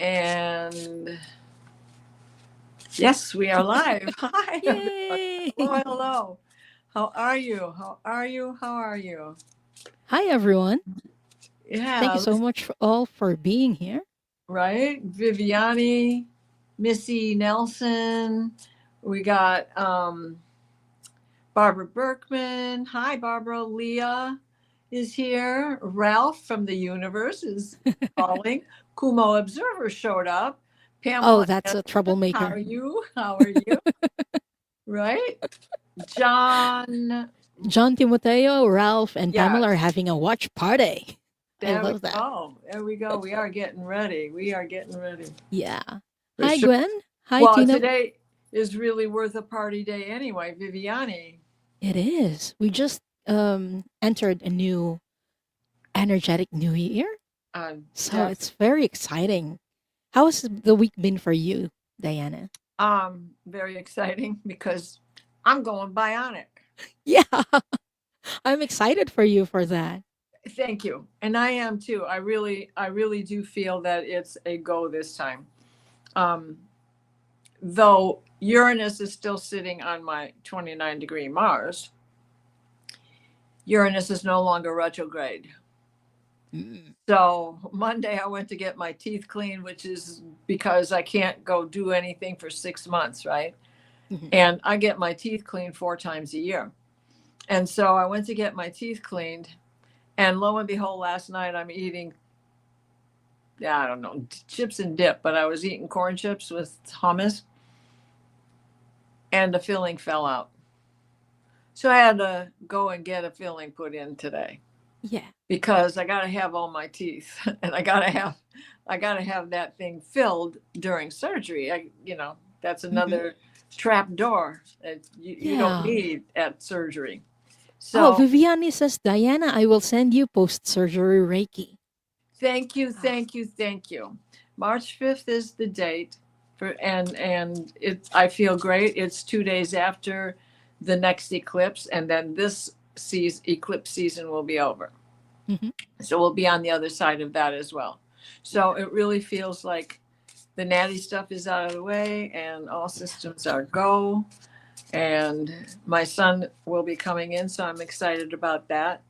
And yes, we are live. Hi, everyone. Yay! Hello, hello. How are you? How are you? How are you? Hi, everyone. Thank you Yeah, so much for all for being here. right? Viviani, Missy Nelson. We got Barbara Berkman. Hi, Barbara. Leah is here. Ralph from the universe is calling. Kumo Observer showed up. Oh, Pamela that's a Anderson, how are troublemaker. you? How are you? Right? John, John Timoteo, Ralph, and Pamela are yes, having a watch party. I there we love that. go. There we go. We are getting ready. We are getting ready Yeah. for Hi, sure. Gwen. Hi, Well, Tina. today is really worth a party day anyway, Viviani. It is. We just entered a new energetic new year. So Def, it's very exciting. How has the week been for you, Diana? very exciting because I'm going bionic. Yeah, I'm excited for you for that. Thank you. And I am too. I really do feel that it's a go this time. Um, though Uranus is still sitting on my 29-degree Mars, Uranus is no longer retrograde. Mm. So Monday I went to get my teeth cleaned, which is because I can't go do anything for 6 months, right? Mhm. And I get my teeth cleaned 4 times a year. And so I went to get my teeth cleaned, and lo and behold, last night I'm eating, yeah, I don't know, chips and dip, but I was eating corn chips with hummus, and the filling fell out. So I had to go and get a filling put in today Yeah. because I got to have all my teeth and I got to have that thing filled during surgery. That's Hmm. another trap door that you don't Yeah. need at surgery. Oh, So Viviani says, Diana, I will send you post surgery Reiki. thank you, Ah. thank you, thank you. March 5th is the date for, and it, I feel great. It's 2 days after the next eclipse, and then this eclipse season will be over. Mhm. So we'll be on the other side of that as well. So it really feels like the natty stuff is out of the way and all systems are go. And my son will be coming in, so I'm excited about that.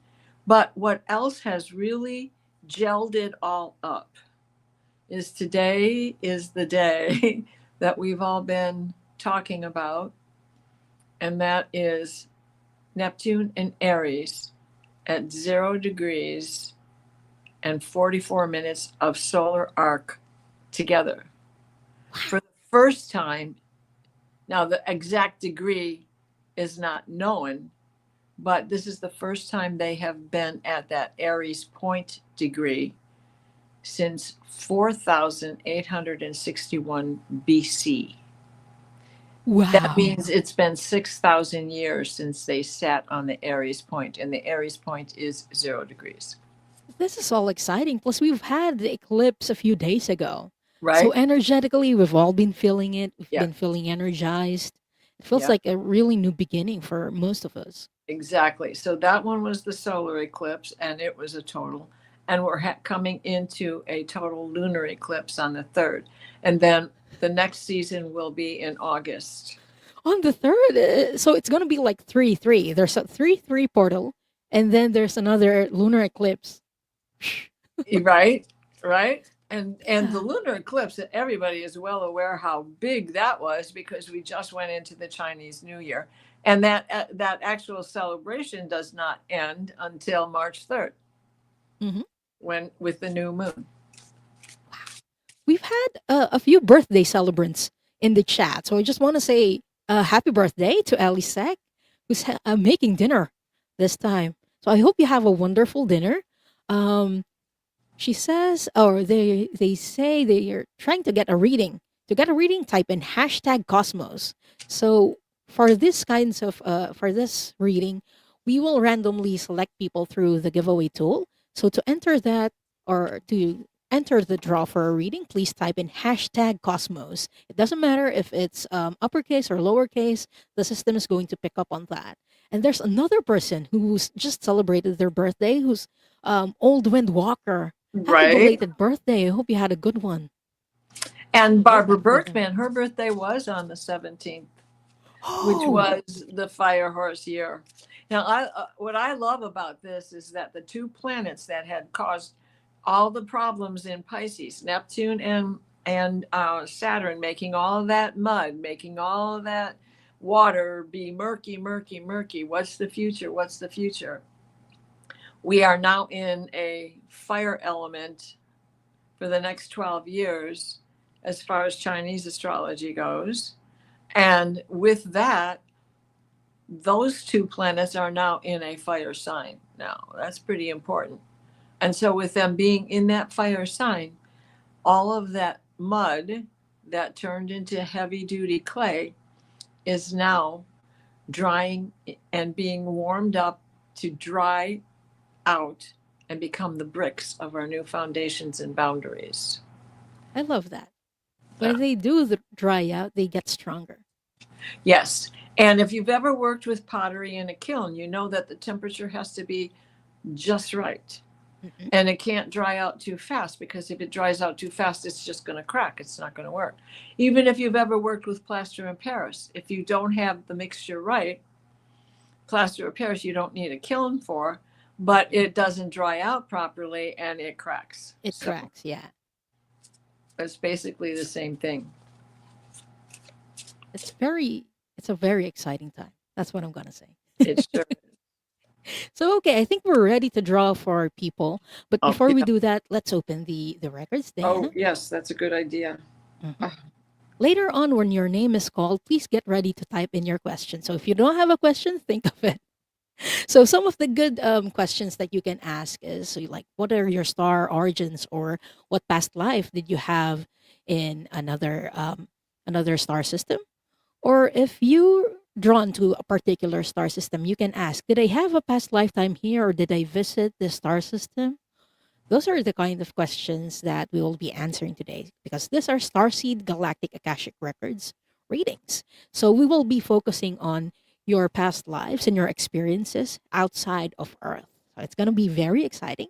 But what else has really gelled it all up is today is the day that we've all been talking about, and that is Neptune and Aries at 0 degrees and 44 minutes of solar arc together for the first time. Now, the exact degree is not known, but this is the first time they have been at that Aries point degree since 4,861 BC. That Wow. means it's been 6,000 years since they sat on the Aries point, and the Aries point is 0 degrees, This is all exciting. Plus, we've had the eclipse a few days ago. So, right? energetically, we've all been feeling it. We've Yeah, been feeling energized. It feels yeah. like a really new beginning for most of us. Exactly. So that one was the solar eclipse, and it was a total. And we're coming into a total lunar eclipse on the 3rd. And then the next season will be in August. On the third, so it's going to be like 3 3. There's a 3 3 portal, and then there's another lunar eclipse. Right? Right? And the Yeah. lunar eclipse, everybody is well aware how big that was because we just went into the Chinese New Year. And that actual celebration does not end until March 3rd, Mhm. when with the new moon. We've had a few birthday celebrants in the chat. So I just want to say happy birthday to Ali Sek, who's making dinner this time. So I hope you have a wonderful dinner. Um, she says, or they say they are trying to get a reading. To get a reading, type in hashtag Cosmos. So for this kinds of for this reading, we will randomly select people through the giveaway tool. So to enter that or to enter the draw for a reading, please type in hashtag Cosmos. It doesn't matter if it's uppercase or lowercase, the system is going to pick up on that. And there's another person who's just celebrated their birthday, who's Old Wind Walker. Happy Right? belated birthday. I hope you had a good one. And Barbara my goodness. Berkman, her birthday was on the 17th, which Oh, was the fire horse year. Now, what I love about this is that the two planets that had caused all the problems in Pisces, Neptune and Saturn, making all of that mud, making all of that water be murky, murky, murky. What's the future? What's the future? We are now in a fire element for the next 12 years, as far as Chinese astrology goes. And with that, those two planets are now in a fire sign now. That's pretty important. And so with them being in that fire sign, all of that mud that turned into heavy duty clay is now drying and being warmed up to dry out and become the bricks of our new foundations and boundaries. I love that. When they do dry out, they get stronger. Yes. And if you've ever worked with pottery in a kiln, you know that the temperature has to be just right. Mm-hmm. And it can't dry out too fast, because if it dries out too fast, it's just going to crack. It's not going to work. Even if you've ever worked with plaster in Paris, if you don't have the mixture right, plaster of Paris, you don't need a kiln for, but it doesn't dry out properly and it cracks. It cracks, yeah. It's basically the same thing. It's a very exciting time. That's what I'm going to say. It's sure. So, okay, I think we're ready to draw for our people. But Oh, before we yeah. do that, let's open the records, Diana. Oh, yes, that's a good idea. Mhm. Later on, when your name is called, please get ready to type in your question. So if you don't have a question, think of it. So some of the good questions that you can ask is, so like, what are your star origins, or what past life did you have in another star system? Or if you're drawn to a particular star system, you can ask, did I have a past lifetime here, or did I visit the star system? Those are the kind of questions that we will be answering today, because these are Starseed Galactic Akashic Records readings. So we will be focusing on your past lives and your experiences outside of Earth. So it's going to be very exciting.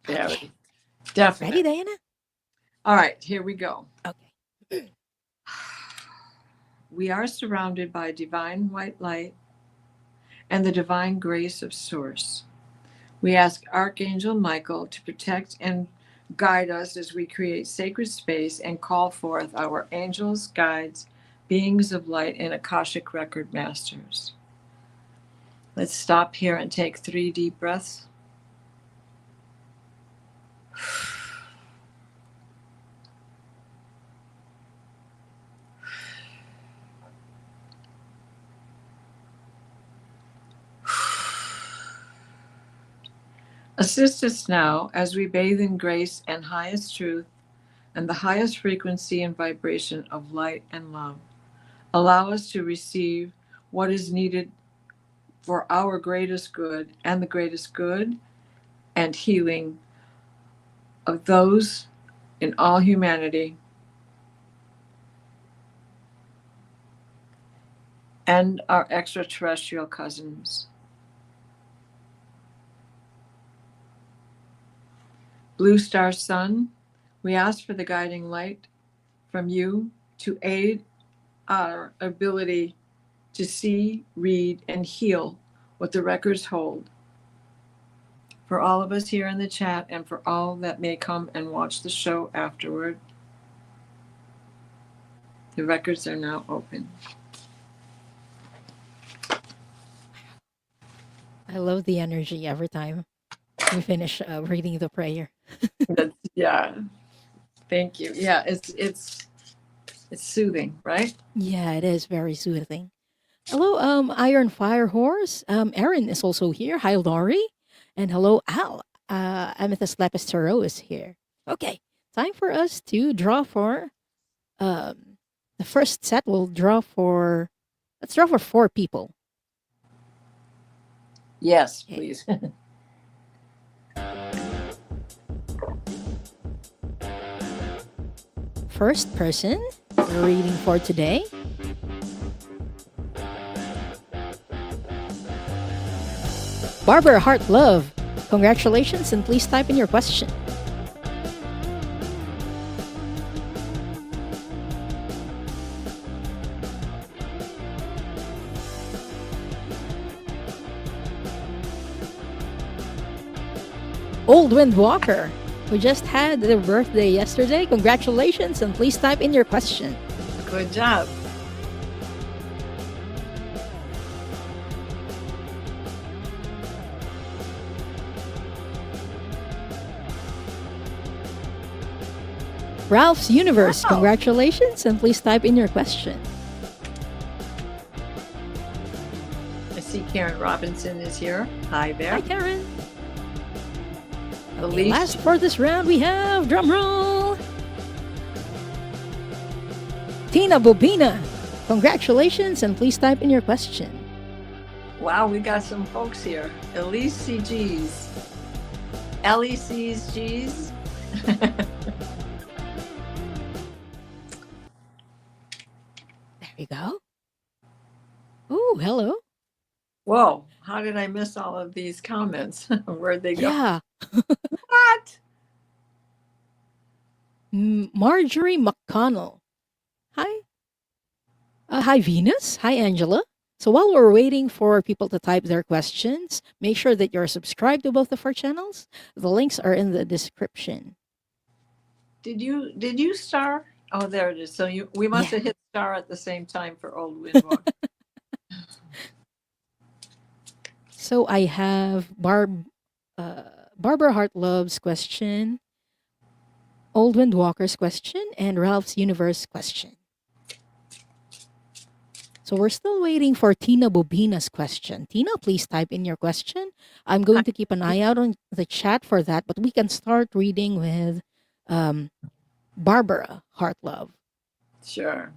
Yeah, Okay. definitely. Ready, Diana? All right, here we go. Okay. We are surrounded by divine white light and the divine grace of Source. We ask Archangel Michael to protect and guide us as we create sacred space and call forth our angels, guides, beings of light, and Akashic record masters. Let's stop here and take 3 deep breaths. Assist us now as we bathe in grace and highest truth and the highest frequency and vibration of light and love. Allow us to receive what is needed for our greatest good and the greatest good and healing of those in all humanity and our extraterrestrial cousins. Blue Star Sun, we ask for the guiding light from you to aid our ability to see, read, and heal what the records hold. For all of us here in the chat and for all that may come and watch the show afterward, the records are now open. I love the energy every time we finish reading the prayer. Yeah, thank you. Yeah, it's soothing, right? Yeah, it is very soothing. Hello, Iron Fire Horse. Erin is also here. Hi, Laurie. And hello, Al. Amethyst Lapis Tarot is here. Okay, time for us to draw for the first set. Let's draw for 4 people. Yes, Okay. please. First person we're reading for today. Barbara Heart Love. Congratulations, and please type in your question. Old Wind Walker, who just had their birthday yesterday. Congratulations, and please type in your question. Good job. Ralph's Universe, Wow. congratulations, and please type in your question. I see Karen Robinson is here. Hi there. Hi, Karen. Okay, Elise. last for this round, we have drumroll. Tina Bobina, congratulations, and please type in your question. Wow, we got some folks here. Elise CGs. LEC's G's. There you go. Oh, hello. Whoa, how did I miss all of these comments? Where'd they go? Yeah. What? Marjorie McConnell. Hi. Hi, Venus. Hi, Angela. So while we're waiting for people to type their questions, make sure that you're subscribed to both of our channels. The links are in the description. Did you star? Oh, there it is. So we must Yeah. have hit star at the same time for Old Windwalk. So I have Barbara Hartlove's question, Old Windwalker's question, and Ralph's Universe question. So we're still waiting for Tina Bobina's question. Tina, please type in your question. I'm going to keep an eye out on the chat for that, but we can start reading with Barbara Hartlove, Sure.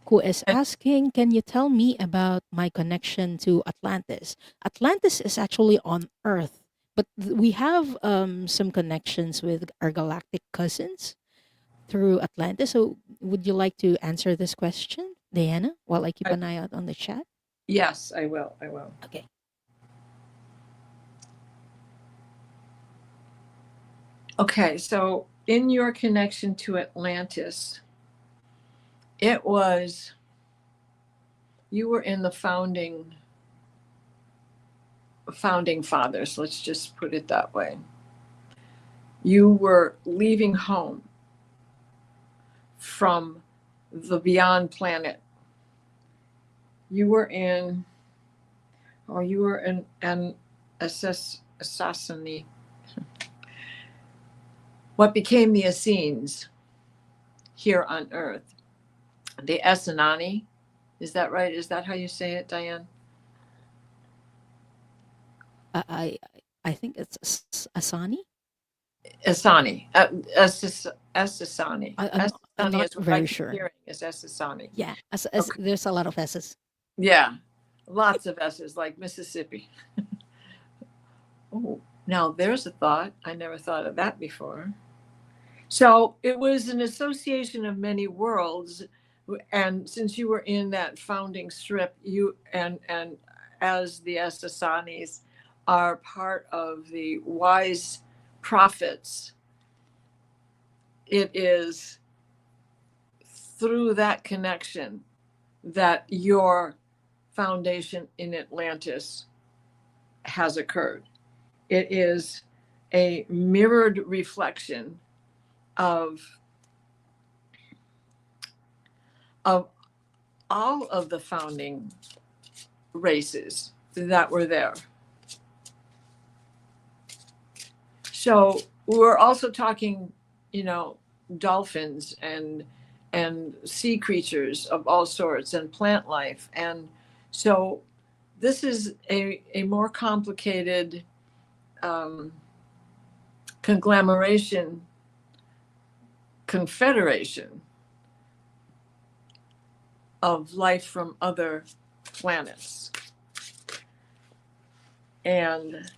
who is asking, can you tell me about my connection to Atlantis? Atlantis is actually on Earth, but we have some connections with our galactic cousins through Atlantis. So would you like to answer this question, Diana, while I keep an eye out on the chat? Yes, I will. Okay. Okay, so in your connection to Atlantis, it was, you were in the founding fathers, let's just put it that way. You were leaving home from the beyond planet. You were in an Essassani, what became the Essenes here on Earth. The Essassani, is that right? Is that how you say it, Diane? I think it's Asani. Essassani. Essassani. I'm not is what very I keep sure. hearing is Essassani. Yeah, Okay. there's a lot of S's. Yeah, lots of S's, like Mississippi. Oh, now there's a thought. I never thought of that before. So it was an association of many worlds, and since you were in that founding strip, you and as the Essassanis are part of the wise prophets, it is through that connection that your foundation in Atlantis has occurred. It is a mirrored reflection of all of the founding races that were there. So we're also talking, dolphins and sea creatures of all sorts and plant life. And so this is a more complicated confederation of life from other planets. And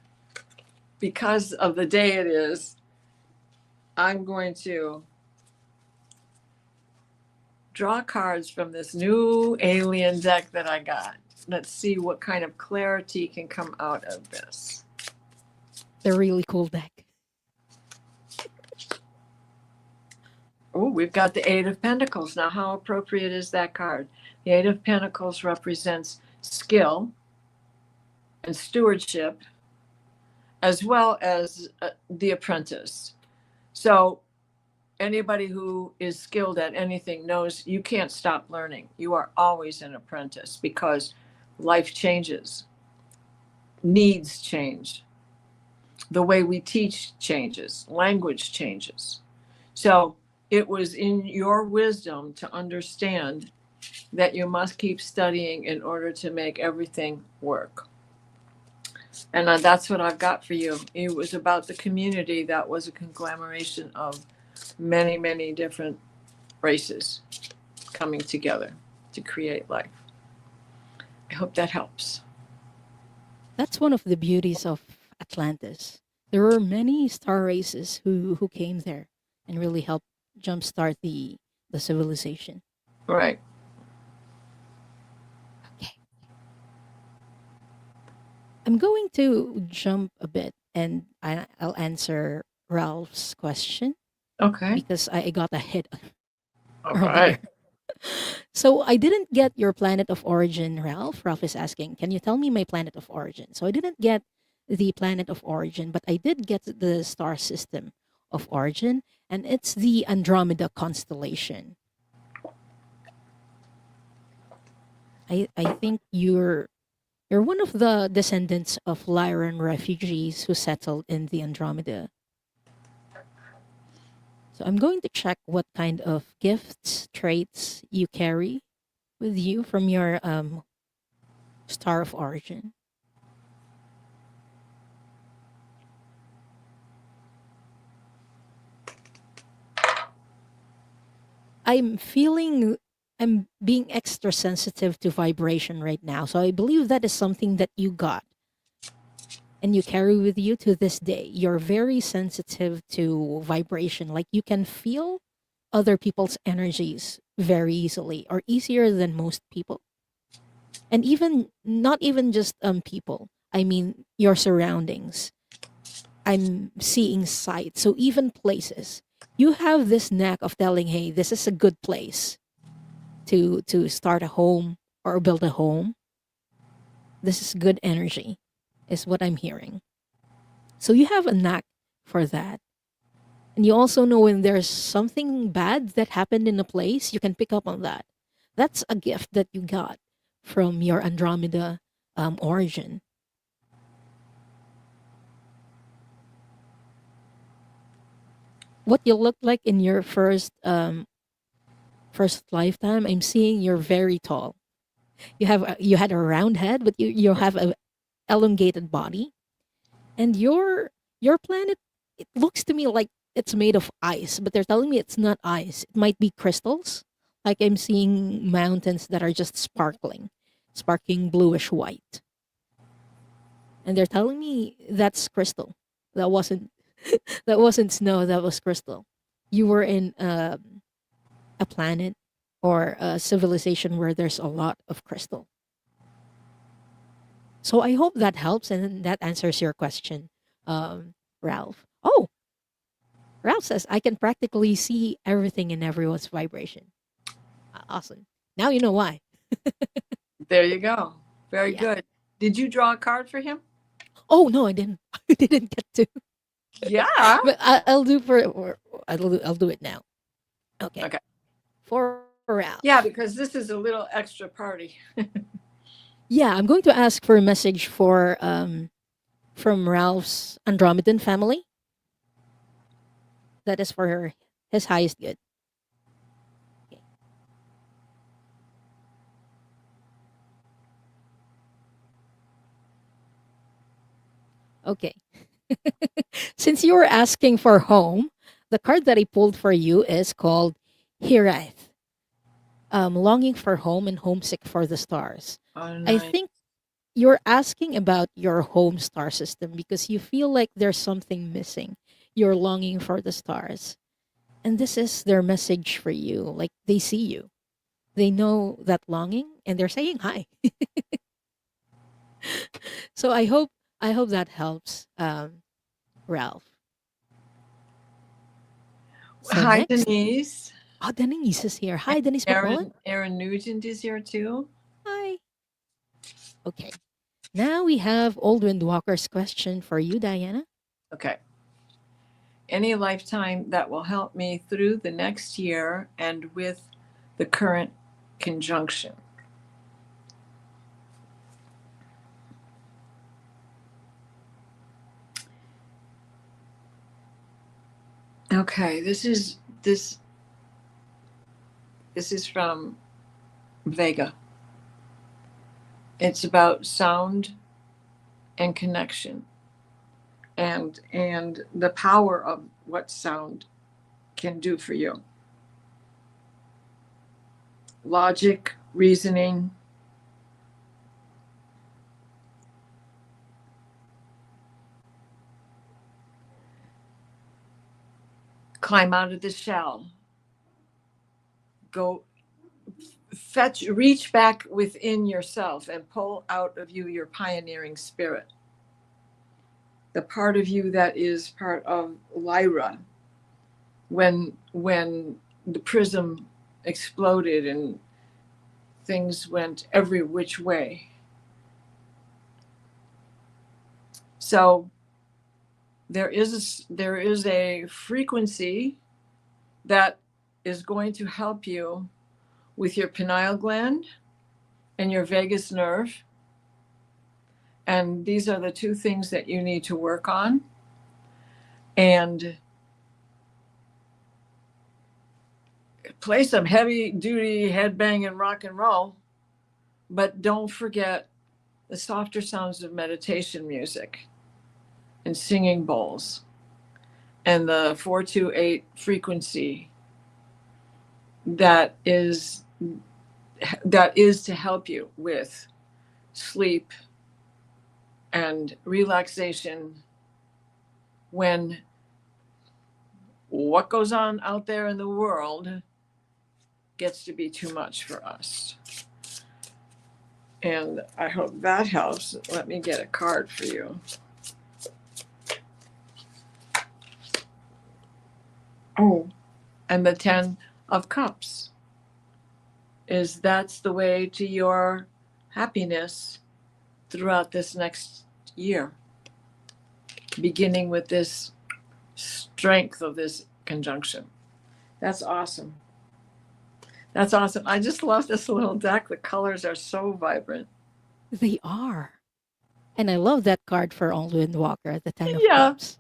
because of the day it is, I'm going to draw cards from this new alien deck that I got. Let's see what kind of clarity can come out of this. They're really cool deck. Oh, we've got the Eight of Pentacles. Now, how appropriate is that card? The Eight of Pentacles represents skill and stewardship as well as the apprentice. So anybody who is skilled at anything knows you can't stop learning. You are always an apprentice because life changes, needs change, the way we teach changes, language changes. So it was in your wisdom to understand that you must keep studying in order to make everything work. And that's what I've got for you. It was about the community that was a conglomeration of many, many different races coming together to create life. I hope that helps. That's one of the beauties of Atlantis. There were many star races who came there and really helped jumpstart the civilization. Right. Okay. I'm going to jump a bit and I'll answer Ralph's question Okay. because I got a hit All earlier. right. So I didn't get your planet of origin, Ralph. Ralph is asking, can you tell me my planet of origin? So I didn't get the planet of origin, but I did get the star system of origin, and it's the Andromeda constellation. I think you're one of the descendants of Lyran refugees who settled in the Andromeda. So I'm going to check what kind of gifts, traits you carry with you from your star of origin. I'm being extra sensitive to vibration right now. So I believe that is something that you got and you carry with you to this day. You're very sensitive to vibration. Like you can feel other people's energies very easily or easier than most people. And even not even just people. I mean your surroundings. I'm seeing sights. So even places. You have this knack of telling, hey, this is a good place to start a home or build a home. This is good energy, is what I'm hearing. So you have a knack for that. And you also know when there's something bad that happened in a place, you can pick up on that. That's a gift that you got from your Andromeda origin. What you look like in your first lifetime, I'm seeing you're very tall. You had a round head, but you have a elongated body, and your planet, it looks to me like it's made of ice, but they're telling me it's not ice. It might be crystals. Like I'm seeing mountains that are just sparkling bluish white, and they're telling me that's crystal. That wasn't that wasn't snow. That was crystal. You were in a planet or a civilization where there's a lot of crystal. So I hope that helps and that answers your question, Ralph. Oh, Ralph says I can practically see everything in everyone's vibration. Awesome. Now you know why. There you go. Very Yeah. good. Did you draw a card for him? Oh no, I didn't. I didn't get to. Yeah. But I'll do it now. Okay. Okay. For Ralph. Yeah, because this is a little extra party. Yeah, I'm going to ask for a message for from Ralph's Andromedan family. That is for his highest good. Okay. Okay. Since you were asking for home, the card that I pulled for you is called Hiraeth. Longing for home and homesick for the stars. Oh, I nice. think you're asking about your home star system because you feel like there's something missing. You're longing for the stars. And this is their message for you. Like they see you. They know that longing and they're saying hi. So I hope that helps, Ralph. So Hi, next, Denise. oh, Denise is here. And Hi, Denise McMullen. Aaron Nugent is here too. Hi. Okay. Now we have Old Windwalker's question for you, Diana. Okay. Any lifetime that will help me through the next year and with the current conjunction. Okay, this is from Vega. It's about sound and connection and the power of what sound can do for you. Logic, reasoning, climb out of the shell, go reach back within yourself and pull out of you your pioneering spirit. The part of you that is part of Lyra, when the prism exploded and things went every which way. So there is a frequency that is going to help you with your pineal gland and your vagus nerve. And these are the two things that you need to work on. And play some heavy duty headbang and rock and roll, but don't forget the softer sounds of meditation music and singing bowls and the 428 frequency that is to help you with sleep and relaxation when what goes on out there in the world gets to be too much for us. And I hope that helps. Let me get a card for you. Oh, and the 10 of Cups that's the way to your happiness throughout this next year, beginning with this strength of this conjunction. That's awesome. That's awesome. I just love this little deck. The colors are so vibrant. They are. And I love that card for Old Windwalker, the Ten of Yeah. Cups.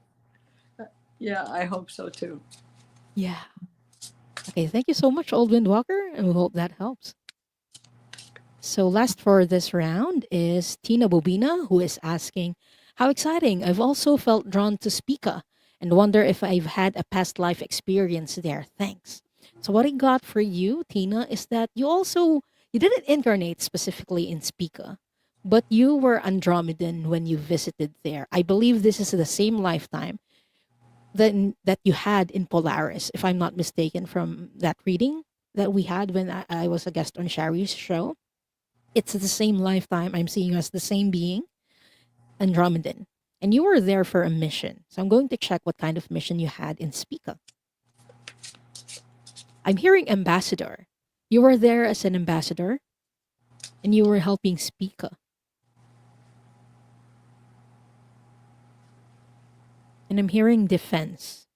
Yeah, I hope so too. Yeah. Okay, thank you so much, Old Windwalker, and we hope that helps. So last for this round is Tina Bobina, who is asking, how exciting. I've also felt drawn to Spica and wonder if I've had a past life experience there. Thanks. So what I got for you, Tina, is that you didn't incarnate specifically in Spica, but you were Andromedan when you visited there. I believe this is the same lifetime that you had in Polaris, if I'm not mistaken, from that reading that we had when I was a guest on Shari's show. It's the same lifetime. I'm seeing you as the same being, Andromedan. And you were there for a mission. So I'm going to check what kind of mission you had in Spica. I'm hearing ambassador. You were there as an ambassador and you were helping Spica. And I'm hearing defense.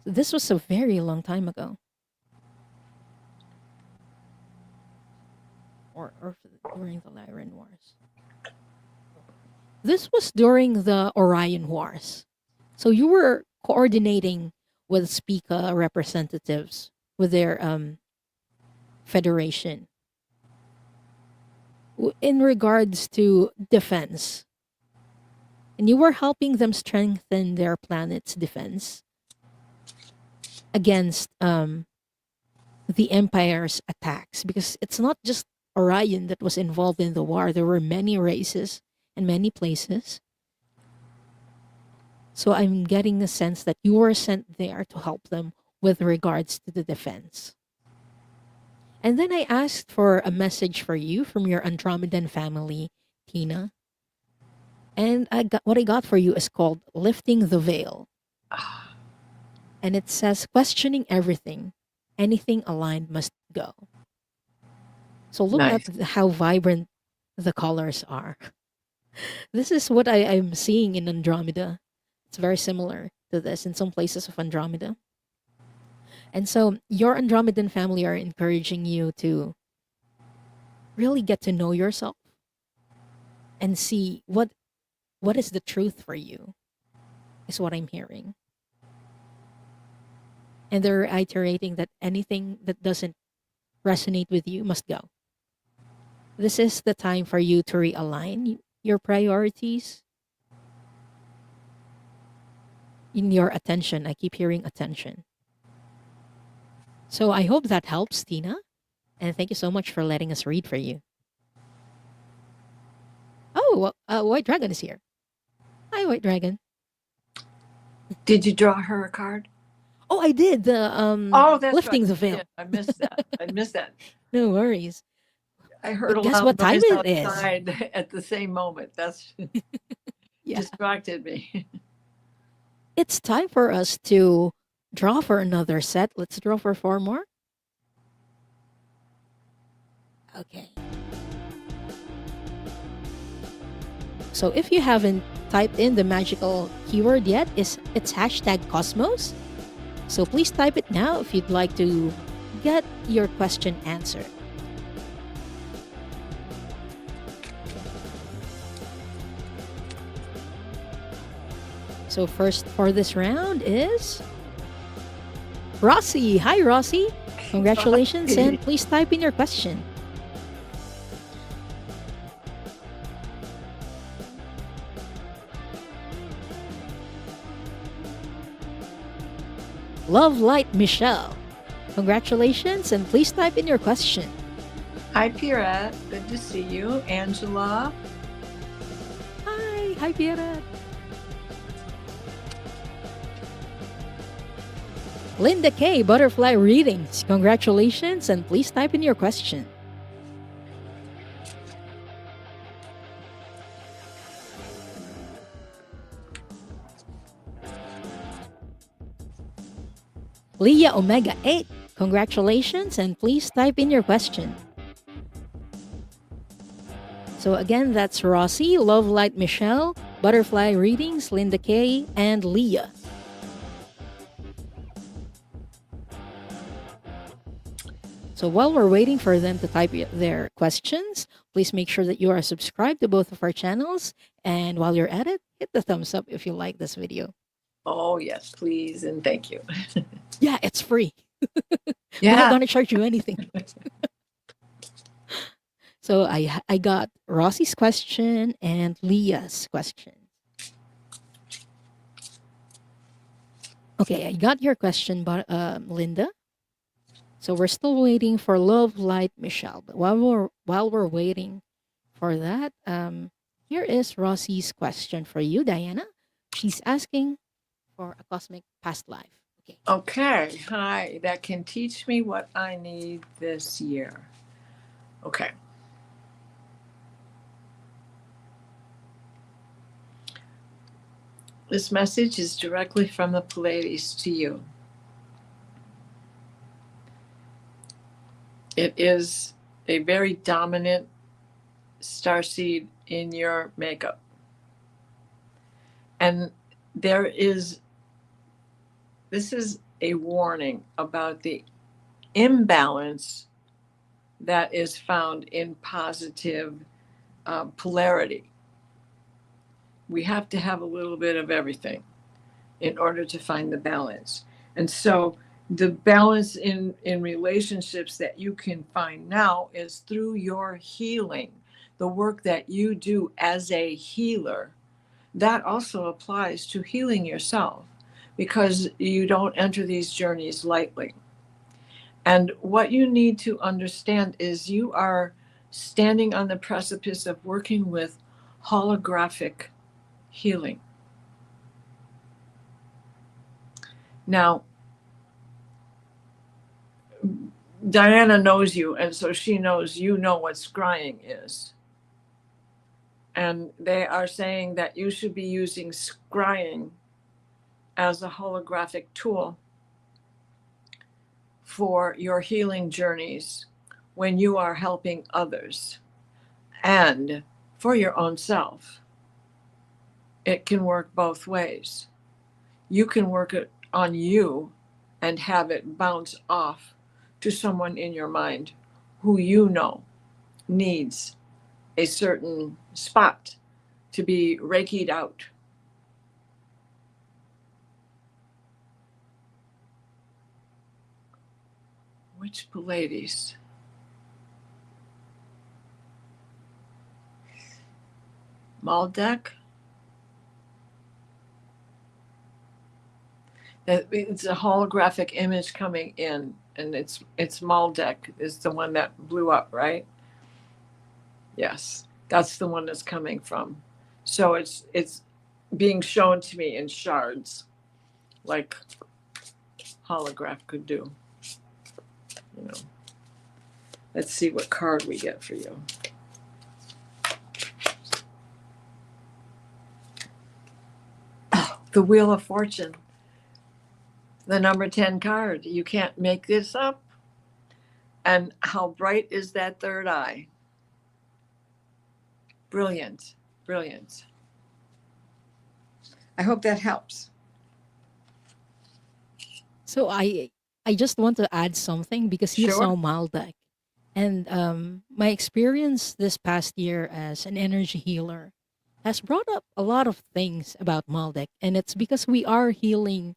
So this was a very long time ago. Or during the Lyran Wars. This was during the Orion Wars. So you were coordinating with Spica representatives with their federation in regards to defense. And you were helping them strengthen their planet's defense against the Empire's attacks. Because it's not just Orion that was involved in the war. There were many races and many places. So I'm getting a sense that you were sent there to help them with regards to the defense. And then I asked for a message for you from your Andromedan family, Tina. And what I got for you is called Lifting the Veil. And it says, questioning everything. Anything aligned must go. So look Nice. at how vibrant the colors are. This is what I'm seeing in Andromeda. It's very similar to this in some places of Andromeda. And so your Andromedan family are encouraging you to really get to know yourself and see what is the truth for you, is what I'm hearing. And they're iterating that anything that doesn't resonate with you must go. This is the time for you to realign your priorities in your attention. I keep hearing attention. So I hope that helps, Tina. And thank you so much for letting us read for you. Oh, White Dragon is here. Hi, White Dragon. Did you draw her a card? Oh, I did. The That's lifting right. the veil. Yeah, I missed that. No worries. I heard a Guess loud what time noise it is? outside at the same moment. That's Yeah. distracted me. It's time for us to draw for another set. Let's draw for 4 more. Okay. So if you haven't typed in the magical keyword yet, it's hashtag Cosmos. So please type it now if you'd like to get your question answered. So first for this round is Rossi. Hi, Rossi. Congratulations, and please type in your question. Love Light Michelle. Congratulations, and please type in your question. Hi, Pierrette. Good to see you. Angela. Hi, Pierre. Linda K, Butterfly Readings. Congratulations, and please type in your question. Leah Omega 8, congratulations, and please type in your question. So again, that's Rossi, Love Light Michelle, Butterfly Readings, Linda K, and Leah. So while we're waiting for them to type their questions, please make sure that you are subscribed to both of our channels. And while you're at it, hit the thumbs up if you like this video. Oh, yes, please, and thank you. Yeah, it's free. Yeah. We're not going to charge you anything. So I got Rossi's question and Leah's question. Okay, I got your question, Linda. So we're still waiting for Love Light Michelle. But while we're waiting for that, here is Rossi's question for you, Diana. She's asking for a cosmic past life. Okay. Hi. That can teach me what I need this year. Okay. This message is directly from the Pleiades to you. It is a very dominant starseed in your makeup. And this is a warning about the imbalance that is found in positive polarity. We have to have a little bit of everything in order to find the balance. And so the balance in relationships that you can find now is through your healing, the work that you do as a healer. That also applies to healing yourself, because you don't enter these journeys lightly. And what you need to understand is you are standing on the precipice of working with holographic healing. Now, Diana knows you, and so she knows you know what scrying is. And they are saying that you should be using scrying as a holographic tool for your healing journeys when you are helping others and for your own self. it can work both ways. You can work it on you and have it bounce off to someone in your mind who you know needs a certain spot to be reikied out. Which Pleiades? Maldek? It's a holographic image coming in, and it's Maldek is the one that blew up, right? Yes, that's the one that's coming from. So it's being shown to me in shards, like holograph could do. You know. Let's see what card we get for you. Oh, the Wheel of Fortune. The number 10 card. You can't make this up. And how bright is that third eye? Brilliant. Brilliant. I hope that helps. So I just want to add something because you Sure. saw Maldek. And my experience this past year as an energy healer has brought up a lot of things about Maldek. And it's because we are healing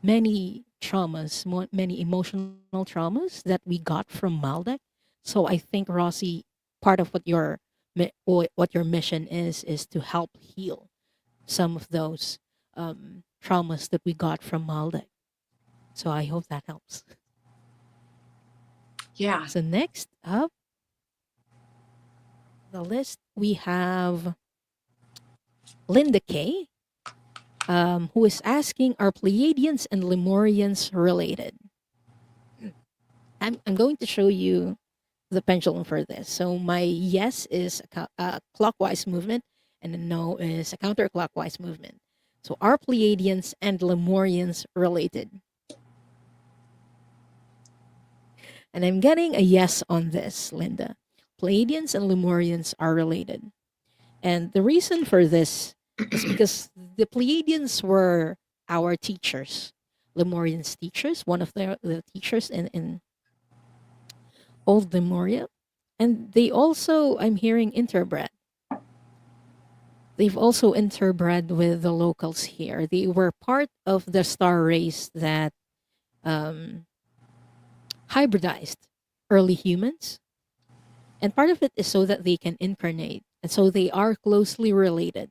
many traumas, many emotional traumas that we got from Maldek. So I think, Rossi, part of what your mission is to help heal some of those traumas that we got from Maldek. So I hope that helps. Yeah. So next up, the list we have Linda K, who is asking, are Pleiadians and Lemurians related? I'm going to show you the pendulum for this. So my yes is a clockwise movement, and a no is a counterclockwise movement. So are Pleiadians and Lemurians related? And I'm getting a yes on this, Linda. Pleiadians and Lemurians are related. And the reason for this is because the Pleiadians were our teachers, Lemurians' teachers, one of the teachers in old Lemuria. And they also, I'm hearing, interbred. They've also interbred with the locals here. They were part of the star race that hybridized early humans. And part of it is so that they can incarnate. And so they are closely related,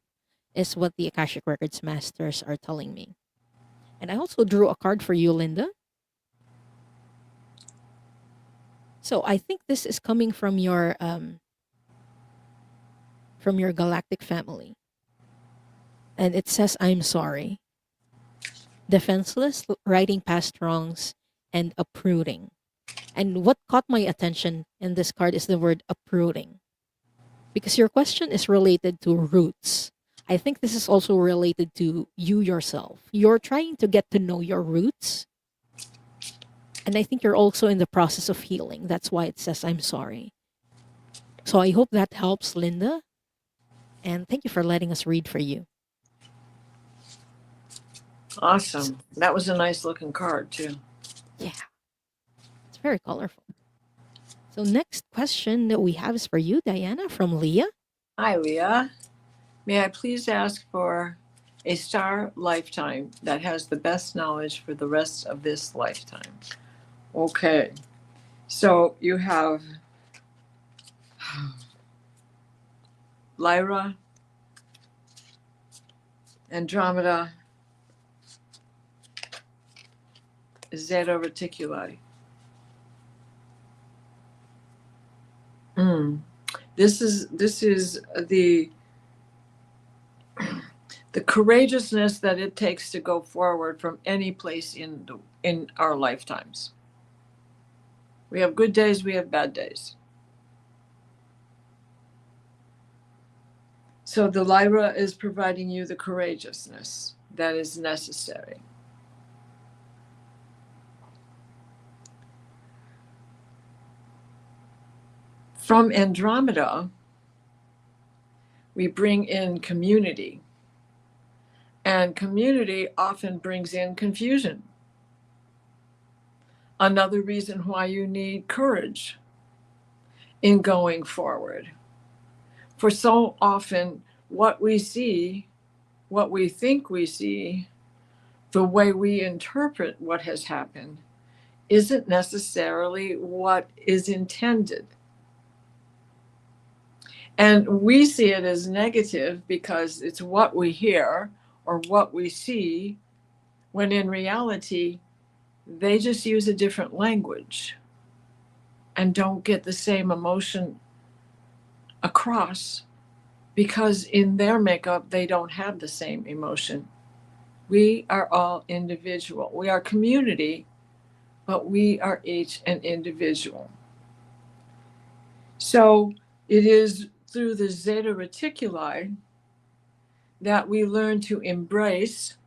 is what the Akashic Records masters are telling me. And I also drew a card for you, Linda. So I think this is coming from your galactic family. And it says, I'm sorry. Defenseless, righting past wrongs, and uprooting. And what caught my attention in this card is the word uprooting. Because your question is related to roots. I think this is also related to you yourself. You're trying to get to know your roots. And I think you're also in the process of healing. That's why it says, I'm sorry. So I hope that helps, Linda. And thank you for letting us read for you. Awesome. That was a nice looking card, too. Yeah. It's very colorful. So next question that we have is for you, Diana, from Leah. Hi, Leah. May I please ask for a star lifetime that has the best knowledge for the rest of this lifetime? Okay. So you have Lyra, Andromeda, Zeta Reticuli. This is the courageousness that it takes to go forward from any place in our lifetimes. We have good days, we have bad days. So the Lyra is providing you the courageousness that is necessary. From Andromeda, we bring in community. And community often brings in confusion. Another reason why you need courage in going forward. For so often, what we see, what we think we see, the way we interpret what has happened, isn't necessarily what is intended. And we see it as negative because it's what we hear or what we see, when in reality, they just use a different language and don't get the same emotion across because in their makeup, they don't have the same emotion. We are all individual. We are community, but we are each an individual. So it is through the Zeta Reticuli that we learn to embrace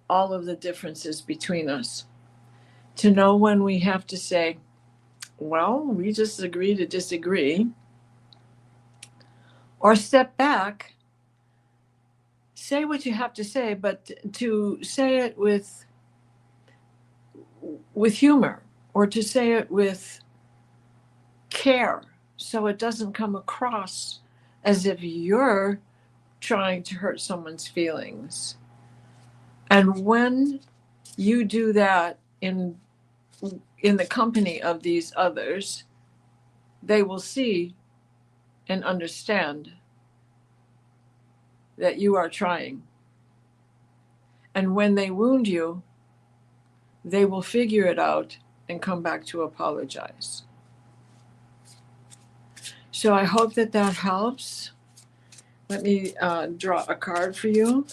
all of the differences between us, to know when we have to say, well, we just agree to disagree, or step back, say what you have to say, but to say it with humor, or to say it with care, so it doesn't come across as if you're trying to hurt someone's feelings. And when you do that in the company of these others, they will see and understand that you are trying. And when they wound you, they will figure it out and come back to apologize. So I hope that that helps. Let me draw a card for you.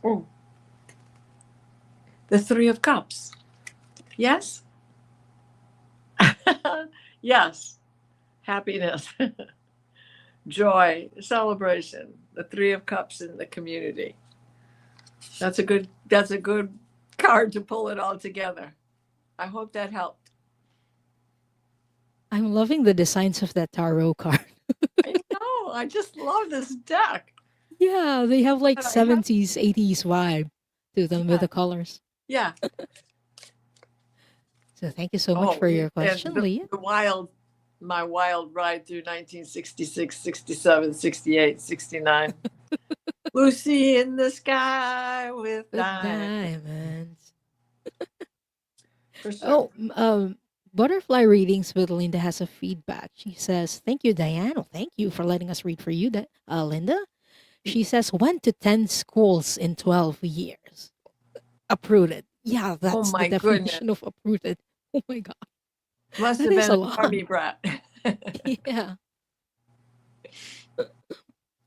Oh, the Three of Cups. Yes? Yes. Happiness, joy, celebration, the Three of Cups in the community. That's a good card to pull it all together. I hope that helped. I'm loving the designs of that tarot card. I know. I just love this deck. Yeah, they have like But I have- 70s, 80s vibe to them with the colors. Yeah. So thank you so much for your question, and Leah. my wild ride through 1966, 67, 68, 69. Lucy in the sky with diamonds. For sure. Butterfly Readings with Linda has a feedback. She says, thank you, Diane. Oh, thank you for letting us read for you, Linda. She says, 1 to 10 schools in 12 years. Uprooted. Yeah, that's the definition of uprooted. Oh my God. Must That have is been a an lot. army brat. Yeah.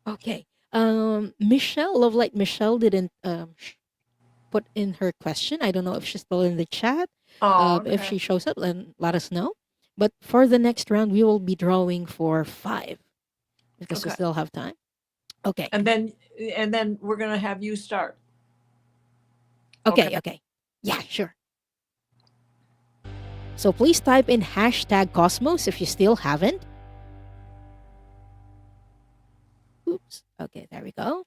Okay. Michelle, Lovelight Michelle didn't put in her question. I don't know if she's still in the chat. Okay. If she shows up, then let us know. But for the next round, we will be drawing for 5 because we still have time. Okay. And then we're gonna have you start. Okay. Yeah, sure. So please type in #Cosmos if you still haven't. Oops. Okay, there we go.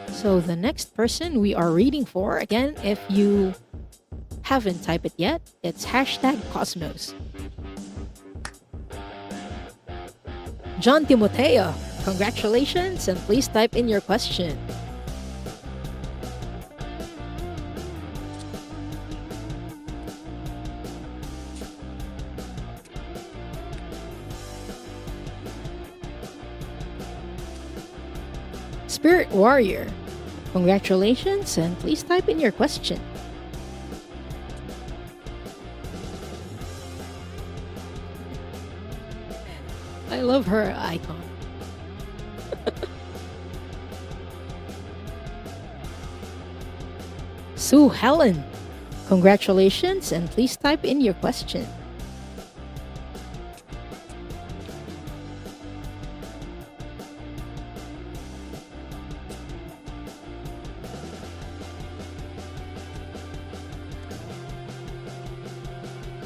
So the next person we are reading for, again, if you haven't typed it yet, it's #Cosmos. John Timoteo, congratulations, and please type in your question. Spirit Warrior, congratulations, and please type in your question. I love her icon. Sue Helen, congratulations, and please type in your question.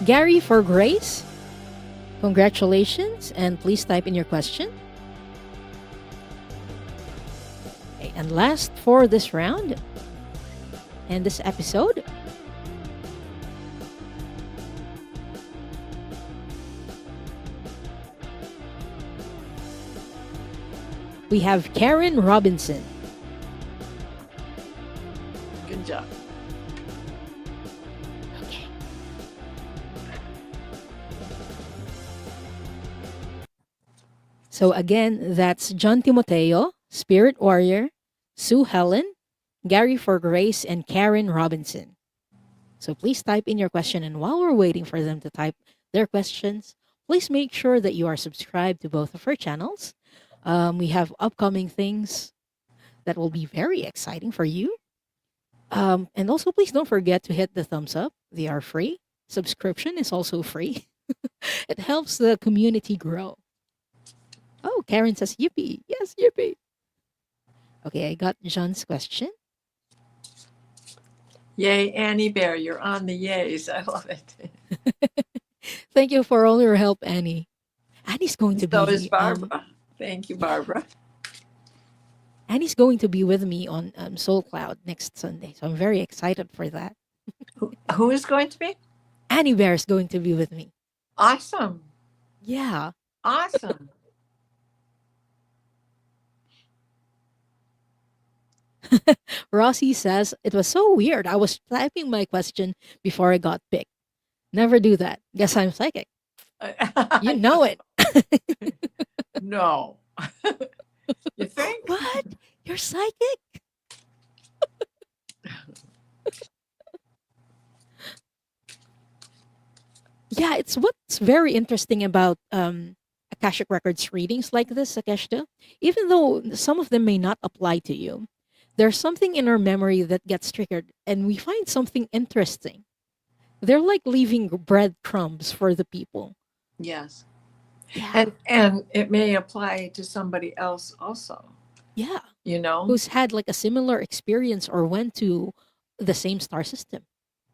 Gary for Grace, Congratulations, and please type in your question. Okay, and last for this round and this episode, we have Karen Robinson. Good job. Okay. So again, that's John Timoteo, Spirit Warrior, Sue Helen, Gary for Grace, and Karen Robinson. So please type in your question, and while we're waiting for them to type their questions, please make sure that you are subscribed to both of our channels. We have upcoming things that will be very exciting for you. And also, please don't forget to hit the thumbs up. They are free. Subscription is also free. It helps the community grow. Oh, Karen says, yippee. Yes, yippee. Okay, I got John's question. Yay, Annie Bear, you're on the yays. I love it. Thank you for all your help, Annie. Annie's going to So be is Barbara. Thank you, Barbara. Annie's going to be with me on Soul Cloud next Sunday, so I'm very excited for that. Who is going to be? Annie Bear is going to be with me. Awesome. Yeah. Awesome. Rossi says, it was so weird. I was typing my question before I got picked. Never do that. Guess I'm psychic. You know it. No. You think? What? You're psychic? Yeah, it's what's very interesting about Akashic Records readings like this, Sakeshta. Even though some of them may not apply to you, there's something in our memory that gets triggered, and we find something interesting. They're like leaving breadcrumbs for the people. Yes. Yeah. And it may apply to somebody else also. Yeah. You know? Who's had like a similar experience or went to the same star system.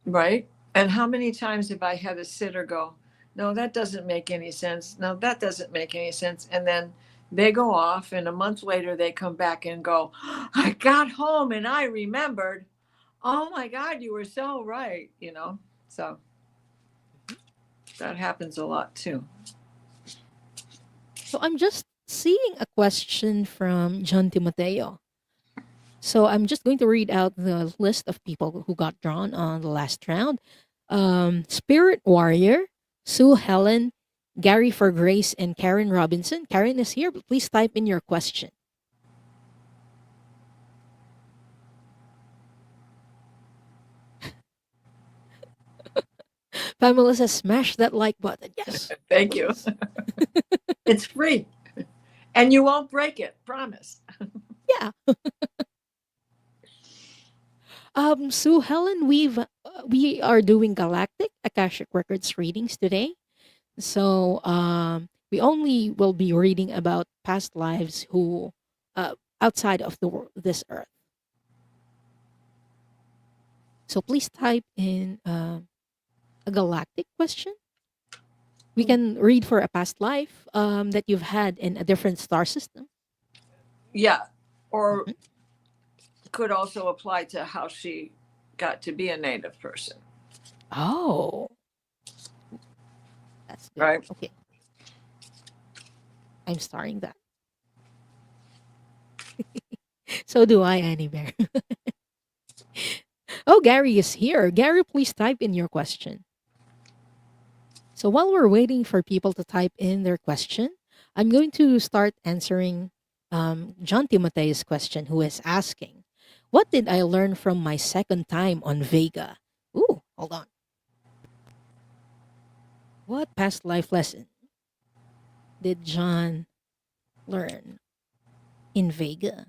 Right. And how many times have I had a sitter go, no, that doesn't make any sense. No, that doesn't make any sense. And then they go off, and a month later they come back and go, I got home and I remembered. Oh my God, you were so right. You know? So that happens a lot too. So I'm just seeing a question from John Timoteo. So I'm just going to read out the list of people who got drawn on the last round. Spirit Warrior, Sue Helen, Gary for Grace, and Karen Robinson. Karen is here, but please type in your question. Pamela says, smash that like button. Yes. Thank you. It's free. And you won't break it. Promise. Yeah. Sue Helen, we are doing Galactic Akashic Records readings today. So we only will be reading about past lives who outside of this earth. So please type in a galactic question. We can read for a past life that you've had in a different star system. Yeah. Or could also apply to how she got to be a native person. Oh. That's good. Right. Okay. I'm starting that. So do I, Annie Bear. Oh, Gary is here. Gary, please type in your question. So while we're waiting for people to type in their question, I'm going to start answering John Timoteo's question, who is asking, what did I learn from my second time on Vega? Ooh, hold on. What past life lesson did John learn in Vega?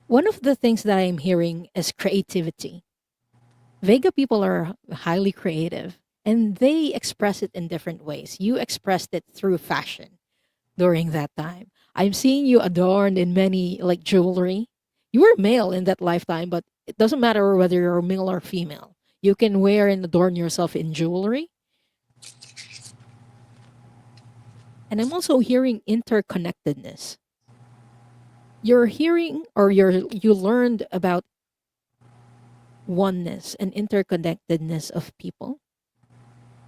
One of the things that I'm hearing is creativity. Vega people are highly creative and they express it in different ways. You expressed it through fashion. during that time. I'm seeing you adorned in many like jewelry. You were male in that lifetime, but it doesn't matter whether you're male or female. You can wear and adorn yourself in jewelry. And I'm also hearing interconnectedness. You're hearing or you learned about oneness and interconnectedness of people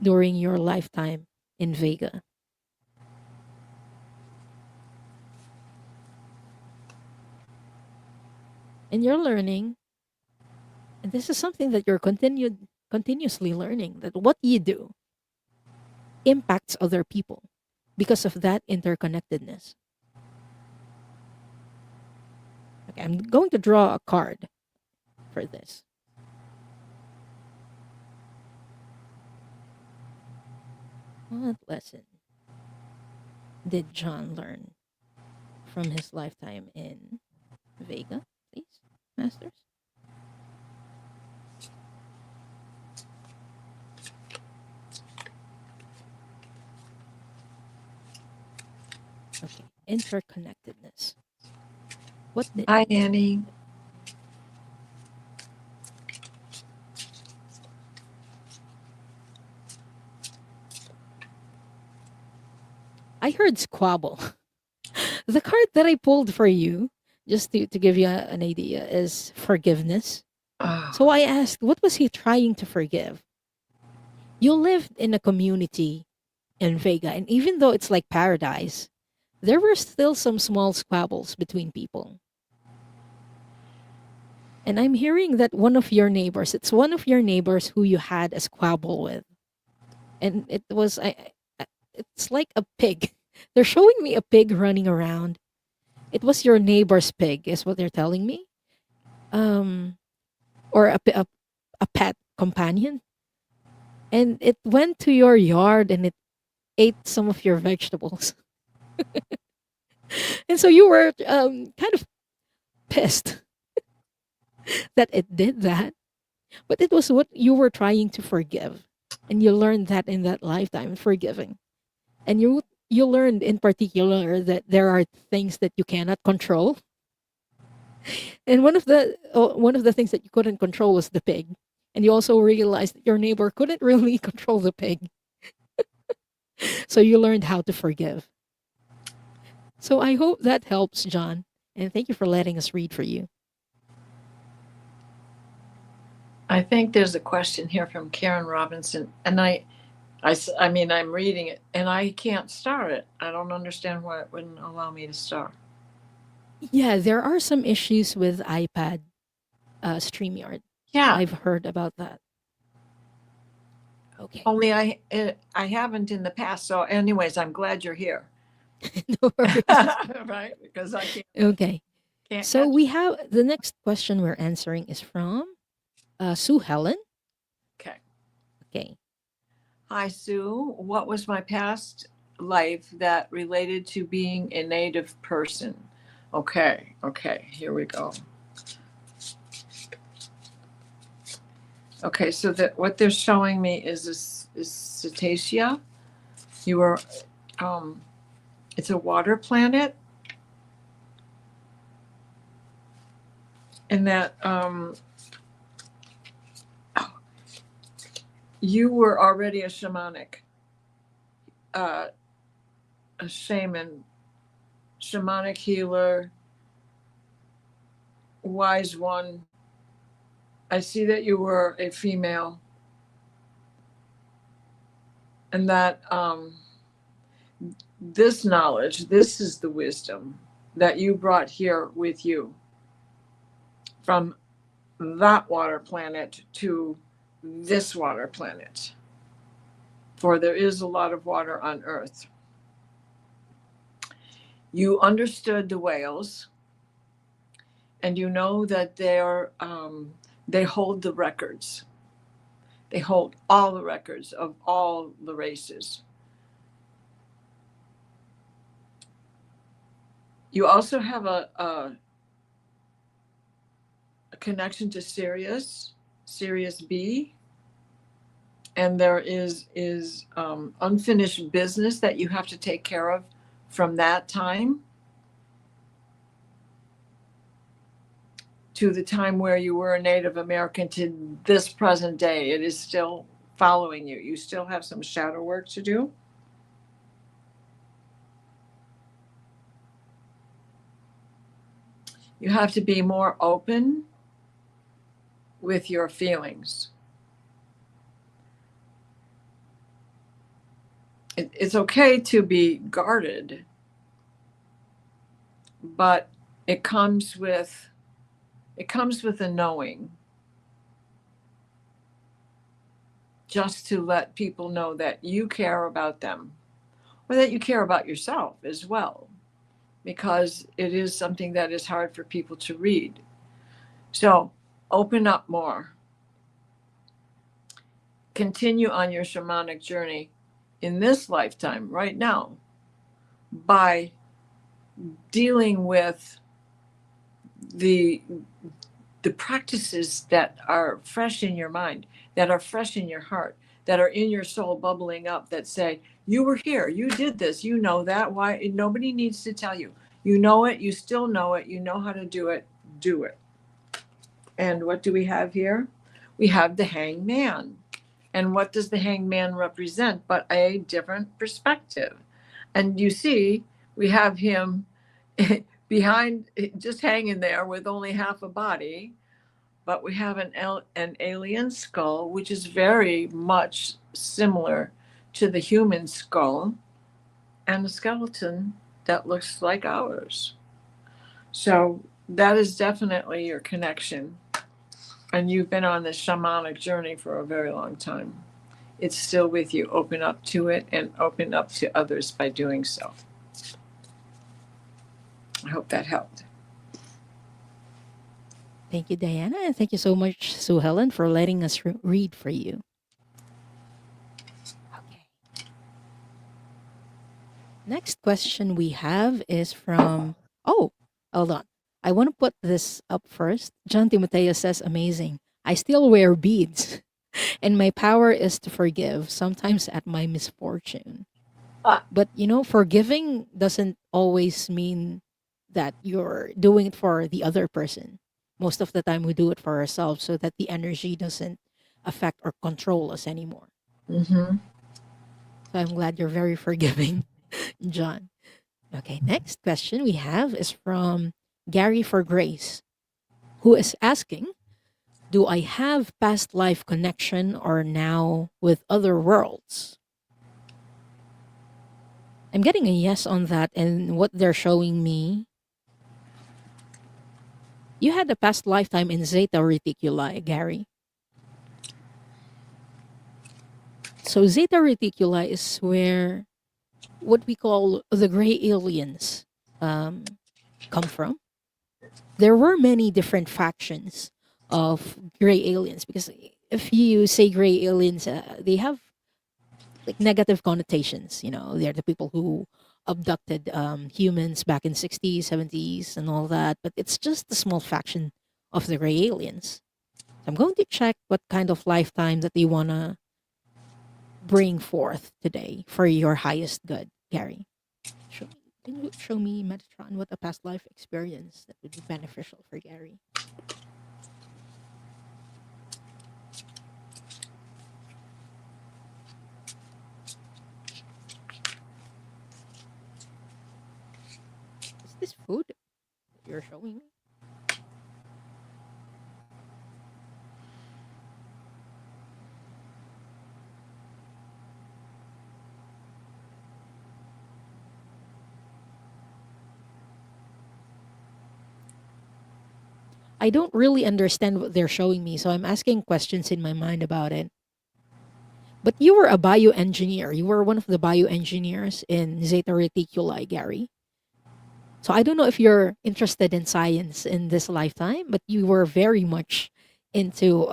during your lifetime in Vega. And you're learning, and this is something that you're continuously learning, that what you do impacts other people because of that interconnectedness. Okay, I'm going to draw a card for this. What lesson did John learn from his lifetime in Vega, please, masters? Okay, interconnectedness. What did Hi, Annie. I heard squabble. The card that I pulled for you, just to give you an idea, is forgiveness. Oh, So I asked, what was he trying to forgive? You lived in a community in Vega, and even though it's like paradise, there were still some small squabbles between people. And I'm hearing that it's one of your neighbors who you had a squabble with. And it was, it's like a pig. They're showing me a pig running around. It was your neighbor's pig, is what they're telling me. Or a pet companion. And it went to your yard and it ate some of your vegetables. And so you were kind of pissed that it did that. But it was what you were trying to forgive. And you learned that in that lifetime, forgiving. And you learned in particular that there are things that you cannot control. And one of the things that you couldn't control was the pig. And you also realized that your neighbor couldn't really control the pig. So you learned how to forgive. So I hope that helps, John. And thank you for letting us read for you. I think there's a question here from Karen Robinson, and I mean, I'm reading it, and I can't star it. I don't understand why it wouldn't allow me to star. Yeah, there are some issues with iPad StreamYard. Yeah, I've heard about that. Okay. only I haven't in the past. So, anyways, I'm glad you're here. No worries. Right? Because I Okay. can't So catch. we have the next question we're answering is from Sue Helen. Okay. Okay. Hi, Sue. What was my past life that related to being a native person? Okay. Okay. Here we go. Okay. So that what they're showing me is this is cetacea. You were, it's a water planet, and that you were already a shamanic, a shaman, shamanic healer, wise one. I see that you were a female, and that this knowledge, this is the wisdom that you brought here with you from that water planet to this water planet. For there is a lot of water on Earth. You understood the whales, and you know that they hold the records. They hold all the records of all the races. You also have a connection to Sirius B, and there is unfinished business that you have to take care of from that time to the time where you were a Native American to this present day, it is still following you. You still have some shadow work to do. You have to be more open with your feelings. It's okay to be guarded, but it comes with a knowing, just to let people know that you care about them, or that you care about yourself as well, because it is something that is hard for people to read. So open up more. Continue on your shamanic journey in this lifetime right now by dealing with the practices that are fresh in your mind, that are fresh in your heart, that are in your soul bubbling up, that say, you were here, you did this, you know that. Why? Nobody needs to tell you. You know it, you still know it, you know how to do it, do it. And what do we have here? We have the hangman. And what does the hangman represent but a different perspective? And you see, we have him behind, just hanging there with only half a body, but we have an alien skull, which is very much similar to the human skull, and a skeleton that looks like ours. So that is definitely your connection. And you've been on this shamanic journey for a very long time. It's still with you. Open up to it and open up to others by doing so. I hope that helped. Thank you, Diana, and thank you so much, Sue Helen, for letting us read for you. Okay. Next question we have is from, hold on. I want to put this up first. John Timoteo says, amazing. I still wear beads, and my power is to forgive, sometimes at my misfortune. But, forgiving doesn't always mean that you're doing it for the other person. Most of the time, we do it for ourselves so that the energy doesn't affect or control us anymore. Mm-hmm. So I'm glad you're very forgiving, John. Okay, next question we have is from Gary for Grace, who is asking, do I have past life connection or now with other worlds? I'm getting a yes on that, and what they're showing me, you had a past lifetime in Zeta Reticuli, Gary. So Zeta Reticuli is where what we call the gray aliens come from. There were many different factions of gray aliens, because if you say gray aliens, they have like negative connotations. They're the people who abducted humans back in 60s, 70s, and all that. But it's just a small faction of the gray aliens. I'm going to check what kind of lifetime that they want to bring forth today for your highest good, Gary. Can you show me, Metatron, what a past life experience that would be beneficial for Gary? Is this food that you're showing me? I don't really understand what they're showing me, so I'm asking questions in my mind about it. But you were a bioengineer. You were one of the bioengineers in Zeta Reticuli, Gary. So I don't know if you're interested in science in this lifetime, but you were very much into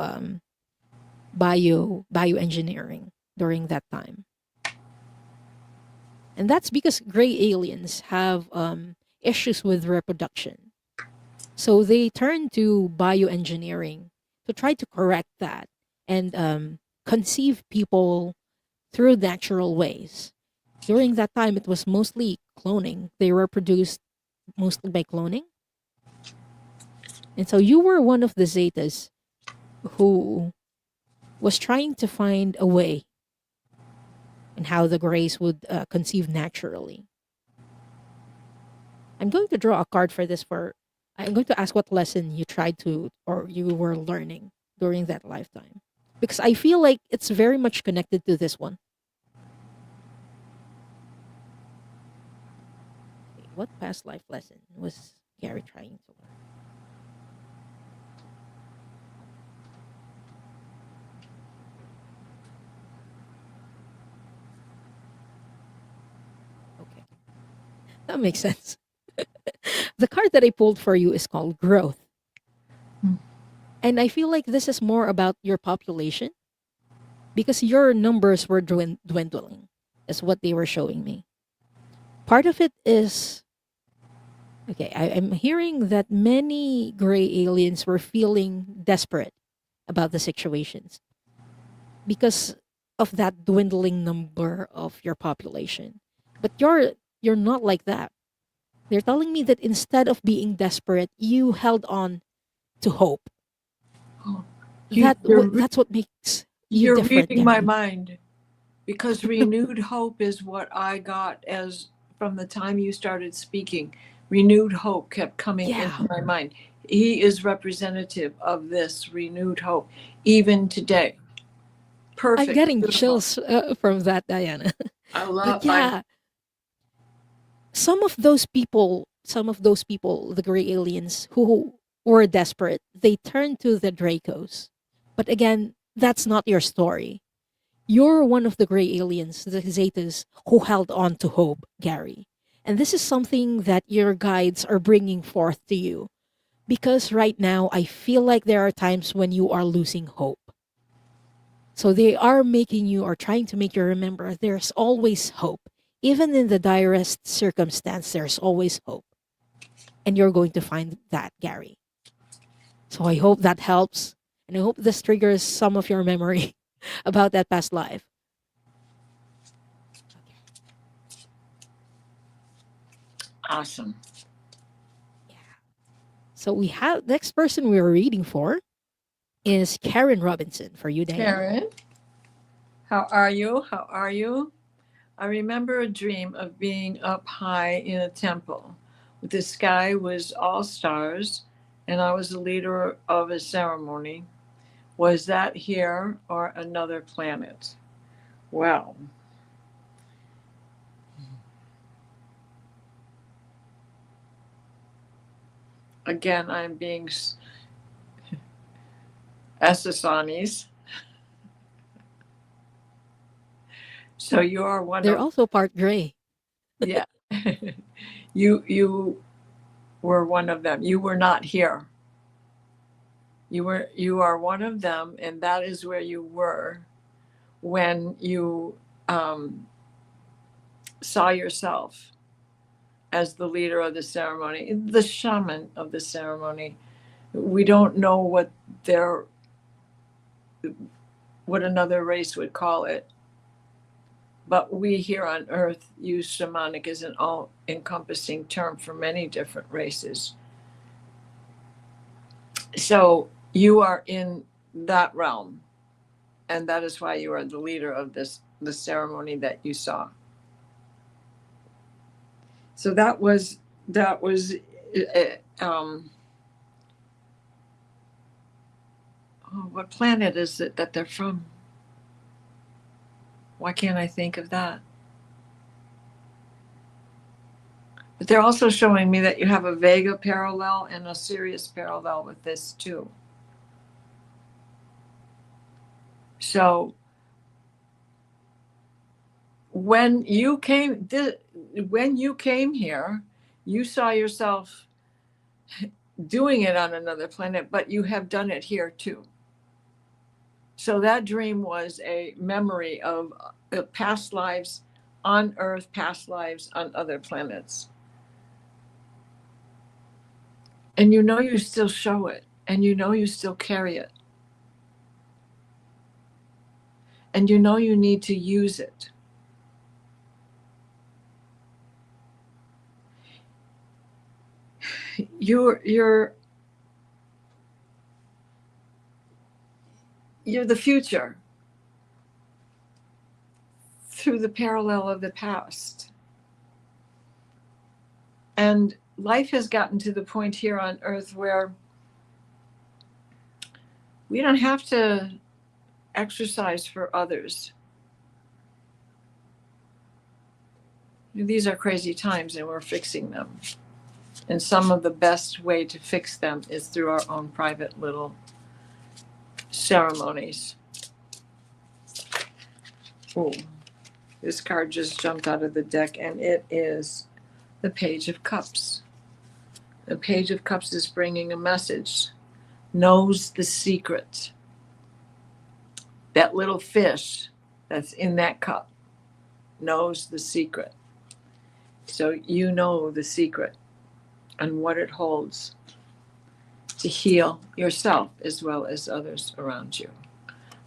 bioengineering during that time. And that's because gray aliens have issues with reproduction. So they turn to bioengineering to try to correct that and conceive people through natural ways. During that time, it was mostly cloning. They were produced mostly by cloning. And so you were one of the Zetas who was trying to find a way and how the Greys would conceive naturally. I'm going to draw a card for this. I'm going to ask what lesson you tried to or you were learning during that lifetime, because I feel like it's very much connected to this one. Okay, what past life lesson was Gary trying to learn? Okay, that makes sense. The card that I pulled for you is called Growth. Hmm. And I feel like this is more about your population because your numbers were dwindling, is what they were showing me. Part of it is okay, I'm hearing that many gray aliens were feeling desperate about the situations because of that dwindling number of your population. But you're not like that. They're telling me that instead of being desperate, you held on to hope. Oh, you, That's what makes you you're different, reading my Gary. mind, because renewed hope is what I got as from the time you started speaking. Renewed hope kept coming Yeah. into my mind. He is representative of this renewed hope, even today. Perfect. I'm getting Beautiful. chills from that, Diana. But I yeah, some of those people, the gray aliens who were desperate, they turned to the Dracos. But again, that's not your story. You're one of the gray aliens, the Zetas, who held on to hope, Gary. And this is something that your guides are bringing forth to you. Because right now, I feel like there are times when you are losing hope. So they are making you or trying to make you remember there's always hope. Even in the direst circumstance, there's always hope. And you're going to find that, Gary. So I hope that helps. And I hope this triggers some of your memory about that past life. awesome. Yeah. So we have next person we were reading for is Karen Robinson for you, Diane. Karen, how are you? How are you? I remember a dream of being up high in a temple. The sky was all stars, and I was the leader of a ceremony. Was that here or another planet? Well, again, I'm being Essassani's. So you are one They're of, also part gray. yeah. you were one of them. You were not here. You are one of them, and that is where you were when you saw yourself as the leader of the ceremony, the shaman of the ceremony. We don't know what another race would call it, but we here on Earth use shamanic as an all-encompassing term for many different races. So you are in that realm, and that is why you are the leader of the ceremony that you saw. So that was what planet is it that they're from? Why can't I think of that? But they're also showing me that you have a Vega parallel and a Sirius parallel with this too. So when you came here, you saw yourself doing it on another planet, but you have done it here too. So that dream was a memory of past lives on Earth, past lives on other planets. And you know you still show it, and you know you still carry it. And you know you need to use it. you're the future through the parallel of the past. And life has gotten to the point here on Earth where we don't have to exercise for others. These are crazy times and we're fixing them. And some of the best way to fix them is through our own private little ceremonies. Oh, this card just jumped out of the deck and it is the Page of Cups. The Page of Cups is bringing a message. Knows the secret. That little fish that's in that cup knows the secret. So you know the secret and what it holds to heal yourself as well as others around you.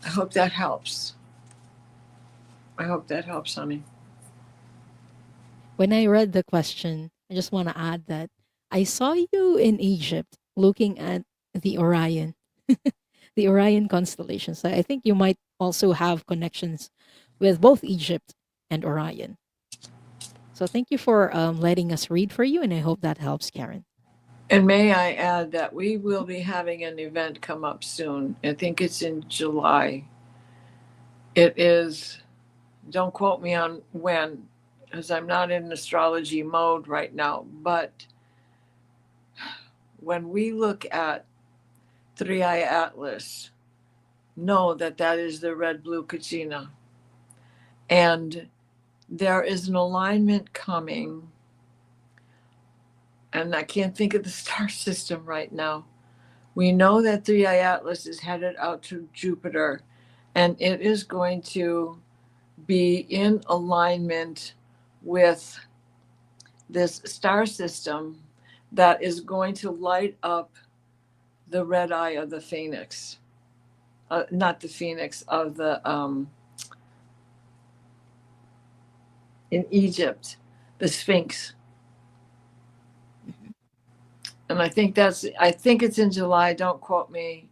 I hope that helps. I hope that helps, honey. When I read the question, I just want to add that I saw you in Egypt looking at the Orion, the Orion constellation. So I think you might also have connections with both Egypt and Orion. So thank you for letting us read for you, and I hope that helps, Karen. And may I add that we will be having an event come up soon. I think it's in July. It is, don't quote me on when, because I'm not in astrology mode right now, but when we look at 3i Atlas, know that that is the red-blue Kachina. And there is an alignment coming, and I can't think of the star system right now. We know that 3i Atlas is headed out to Jupiter, and it is going to be in alignment with this star system that is going to light up the red eye of the phoenix. Not the phoenix, of the in Egypt, the Sphinx. And I think it's in July. Don't quote me.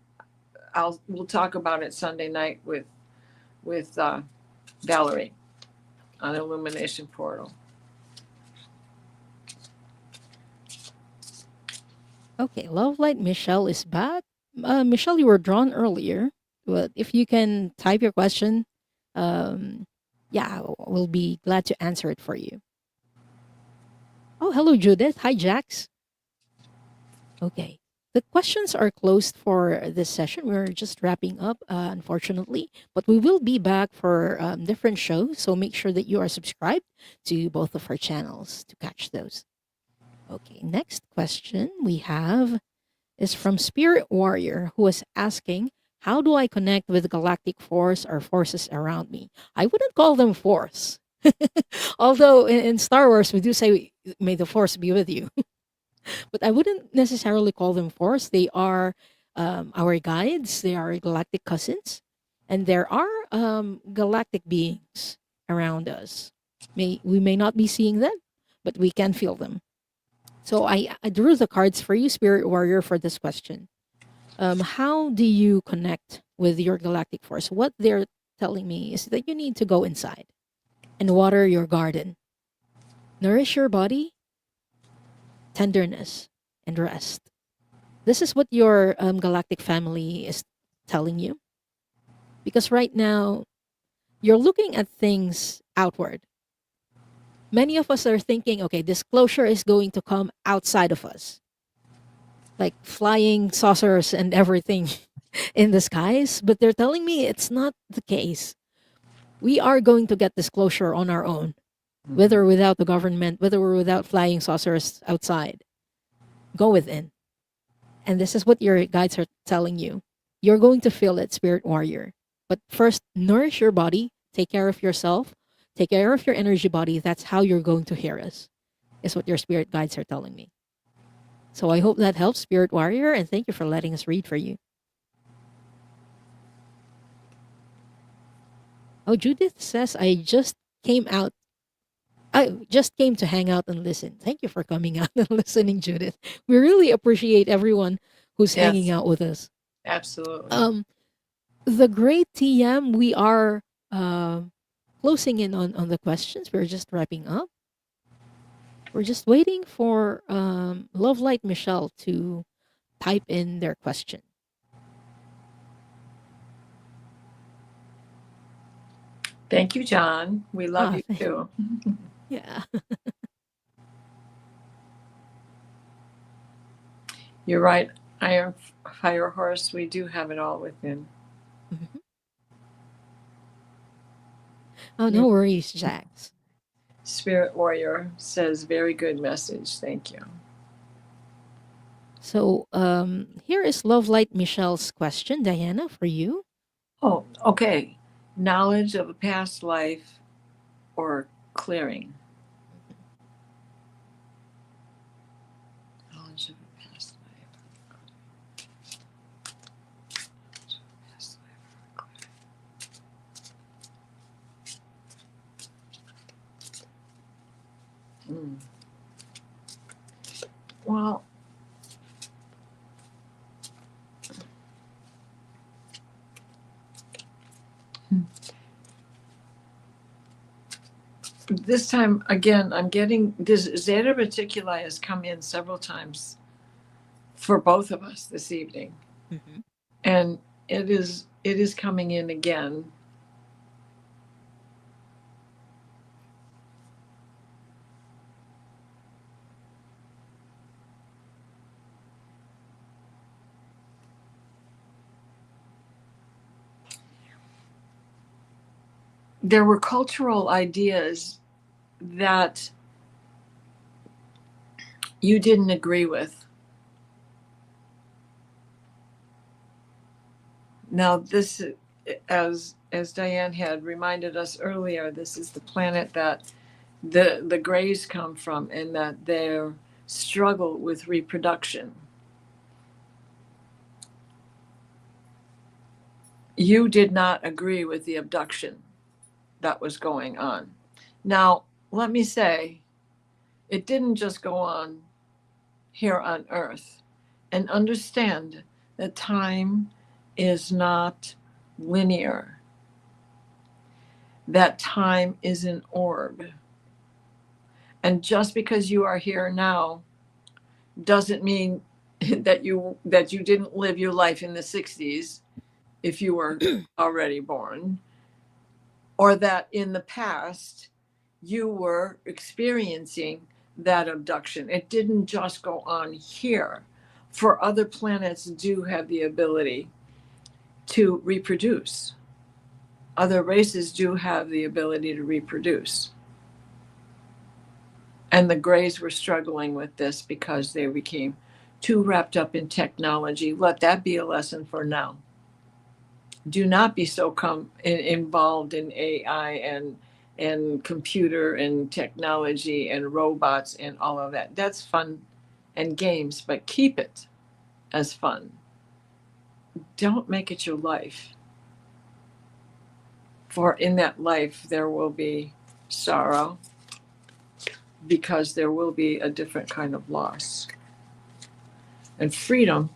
We'll talk about it Sunday night with Valerie on Illumination Portal. Okay, Love Light Michelle is back. Michelle, you were drawn earlier, but if you can type your question, yeah, we'll be glad to answer it for you. Oh, hello, Judith. Hi, Jax. Okay. The questions are closed for this session. We're just wrapping up, unfortunately, but we will be back for different shows. So make sure that you are subscribed to both of our channels to catch those. Okay, next question we have is from Spirit Warrior, who is asking, how do I connect with galactic force or forces around me? I wouldn't call them force. Although in Star Wars, we do say, may the force be with you. But I wouldn't necessarily call them force. They are our guides. They are galactic cousins. And there are galactic beings around us. We may not be seeing them, but we can feel them. So I drew the cards for you, Spirit Warrior, for this question. How do you connect with your galactic force? What they're telling me is that you need to go inside and water your garden. Nourish your body, tenderness, and rest. This is what your galactic family is telling you. Because right now, you're looking at things outward. Many of us are thinking, okay, disclosure is going to come outside of us. Like flying saucers and everything in the skies. But they're telling me it's not the case. We are going to get disclosure on our own, whether without the government, whether we're without flying saucers outside. Go within. And this is what your guides are telling you. You're going to feel it, Spirit Warrior. But first, nourish your body, take care of yourself, take care of your energy body. That's how you're going to hear us, is what your spirit guides are telling me. So I hope that helps, Spirit Warrior, and thank you for letting us read for you. Oh, Judith says, I just came out I just came to hang out and listen. Thank you for coming out and listening, Judith. We really appreciate everyone who's hanging Yes, out with us. absolutely. Um, the great TM, we are closing in on the questions. We're just wrapping up. We're just waiting for Love Light Michelle to type in their question. Thank you, John. We love you too. Yeah. You're right. Iron Fire Horse, we do have it all within. Mhm. Oh, no worries, Jax. Spirit Warrior says, very good message. Thank you. So here is Love Light Michelle's question, Diana, for you. Oh, okay. Knowledge of a past life or clearing. Knowledge of a past life. Past life or clearing. Well, this time again, I'm getting this Zeta Reticuli has come in several times for both of us this evening, and it is coming in again. There were cultural ideas that you didn't agree with. Now, this, as Diane had reminded us earlier, this is the planet that the Greys come from, and that their struggle with reproduction. You did not agree with the abduction that was going on. Now, let me say, it didn't just go on here on Earth. And understand that time is not linear, that time is an orb. And just because you are here now doesn't mean that you didn't live your life in the 60s if you were already born, or that in the past you were experiencing that abduction. It didn't just go on here. For other planets do have the ability to reproduce. Other races do have the ability to reproduce. And the Greys were struggling with this because they became too wrapped up in technology. Let that be a lesson for now. Do not be so involved in AI and computer and technology and robots and all of that. That's fun and games, but keep it as fun. Don't make it your life. For in that life there will be sorrow, because there will be a different kind of loss. And freedom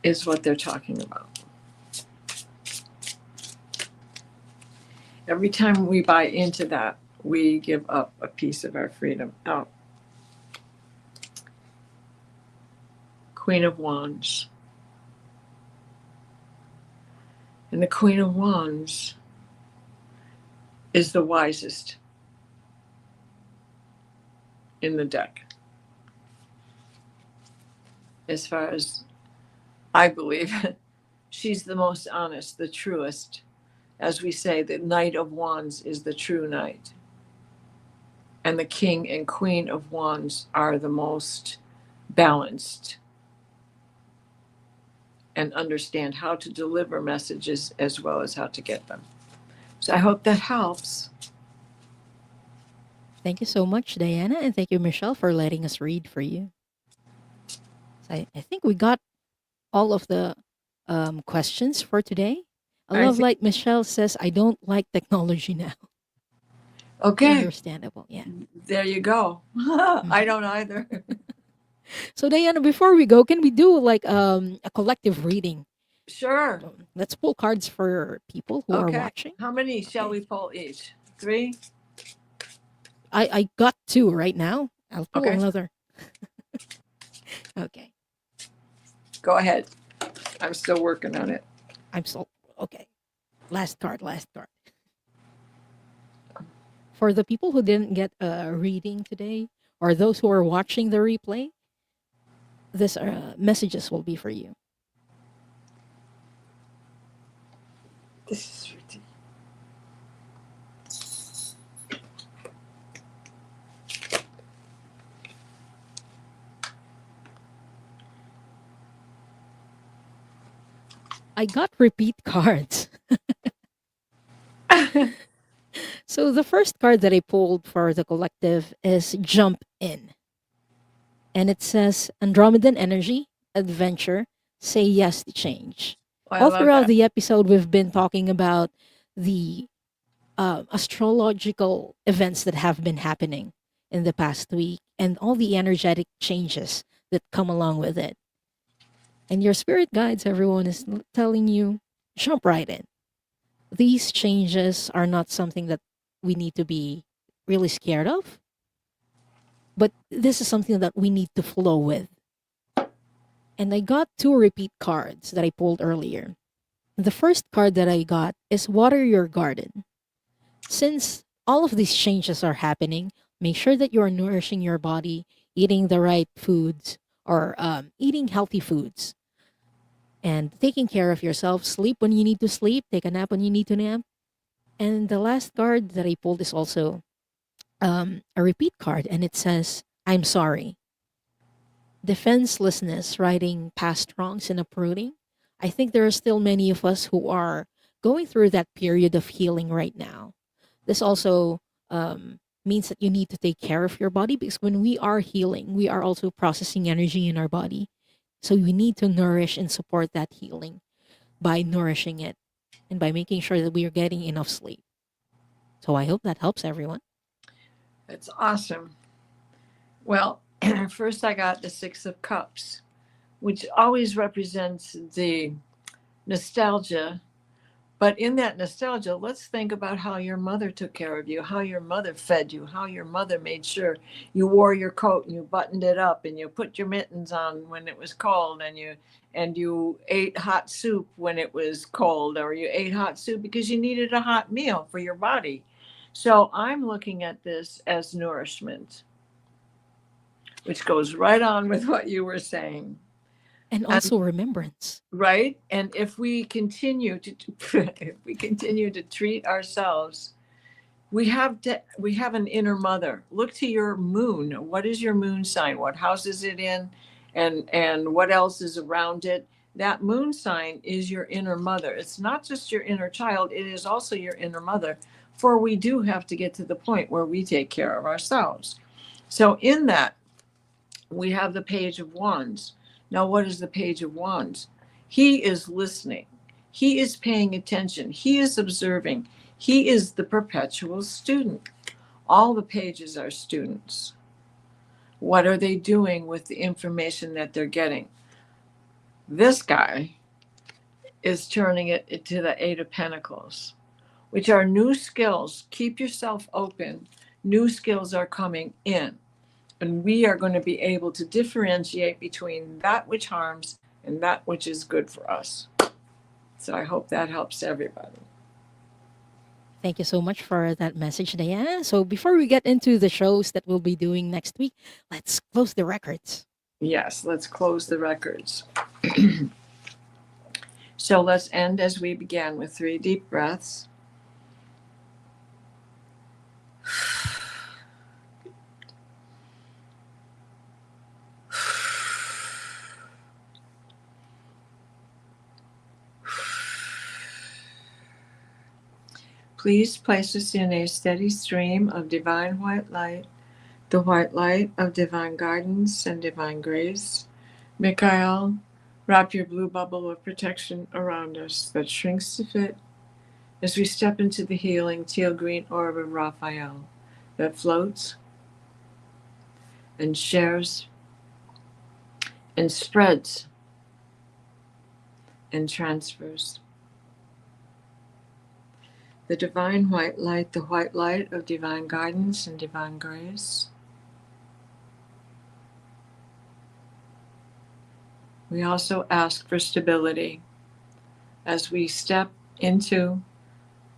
is what they're talking about. Every time we buy into that, we give up a piece of our freedom. Now, Queen of Wands. And the Queen of Wands is the wisest in the deck. As far as I believe, she's the most honest, the truest. As we say, the Knight of Wands is the true knight. And the King and Queen of Wands are the most balanced and understand how to deliver messages as well as how to get them. So I hope that helps. Thank you so much, Diana, and thank you, Michelle, for letting us read for you. So I think we got all of the questions for today. I I love think, like Michelle says, I don't like technology now. okay, Understandable. Yeah. there you go. I Mhm. don't either. So Diana, before we go, can we do like a collective reading? Sure. Let's pull cards for people who are Okay. watching. How many shall Okay. we pull each? 3? I got 2 right now. I'll pull Okay. another. Okay. Go ahead. I'm still working on it. I'm so okay. Last card, last card. For the people who didn't get a reading today, or those who are watching the replay, this messages will be for you. This is ridiculous. I got repeat cards. So the first card that I pulled for the collective is Jump In. And it says Andromedan energy, adventure, say yes to change. I All love throughout that. the episode, we've been talking about the astrological events that have been happening in the past week and all the energetic changes that come along with it. And your spirit guides, everyone, is telling you jump right in. These changes are not something that we need to be really scared of, but this is something that we need to flow with. And I got 2 repeat cards that I pulled earlier. The first card that I got is Water Your Garden. Since all of these changes are happening, make sure that you are nourishing your body, eating the right foods, or eating healthy foods, and taking care of yourself. Sleep when you need to sleep, take a nap when you need to nap. And the last card that I pulled is also a repeat card, and it says, I'm sorry. Defenselessness, righting past wrongs and uprooting. I think there are still many of us who are going through that period of healing right now. This also means that you need to take care of your body because when we are healing, we are also processing energy in our body. So we need to nourish and support that healing by nourishing it and by making sure that we are getting enough sleep. So I hope that helps everyone. That's awesome. Well, first I got the 6 of Cups, which always represents the nostalgia. But in that nostalgia, let's think about how your mother took care of you, how your mother fed you, how your mother made sure you wore your coat and you buttoned it up and you put your mittens on when it was cold and you ate hot soup when it was cold, or you ate hot soup because you needed a hot meal for your body. So I'm looking at this as nourishment, which goes right on with what you were saying. And And also remembrance. right, and if we continue to if we continue to treat ourselves, we have an inner mother. Look to your moon. What is your moon sign? What house is it in? And what else is around it? That moon sign is your inner mother. It's not just your inner child, it is also your inner mother. For we do have to get to the point where we take care of ourselves. So in that, we have the Page of Wands. Now, what is the Page of Wands? He is listening. He is paying attention. He is observing. He is the perpetual student. All the pages are students. What are they doing with the information that they're getting? This guy is turning it into the 8 of Pentacles, which are new skills. Keep yourself open. New skills are coming in. And we are going to be able to differentiate between that which harms and that which is good for us. So I hope that helps everybody. Thank you so much for that message, Diana. So before we get into the shows that we'll be doing next week, let's close the records. Yes, let's close the records. So let's end as we began with 3 deep breaths. Please place us in a steady stream of divine white light, the white light of divine guidance and divine grace. Michael, Wrap your blue bubble of protection around us that shrinks to fit as we step into the healing teal green orb of Raphael that floats and shares and spreads and transfers. The divine white light, the white light of divine guidance and divine grace. We also ask for stability as we step into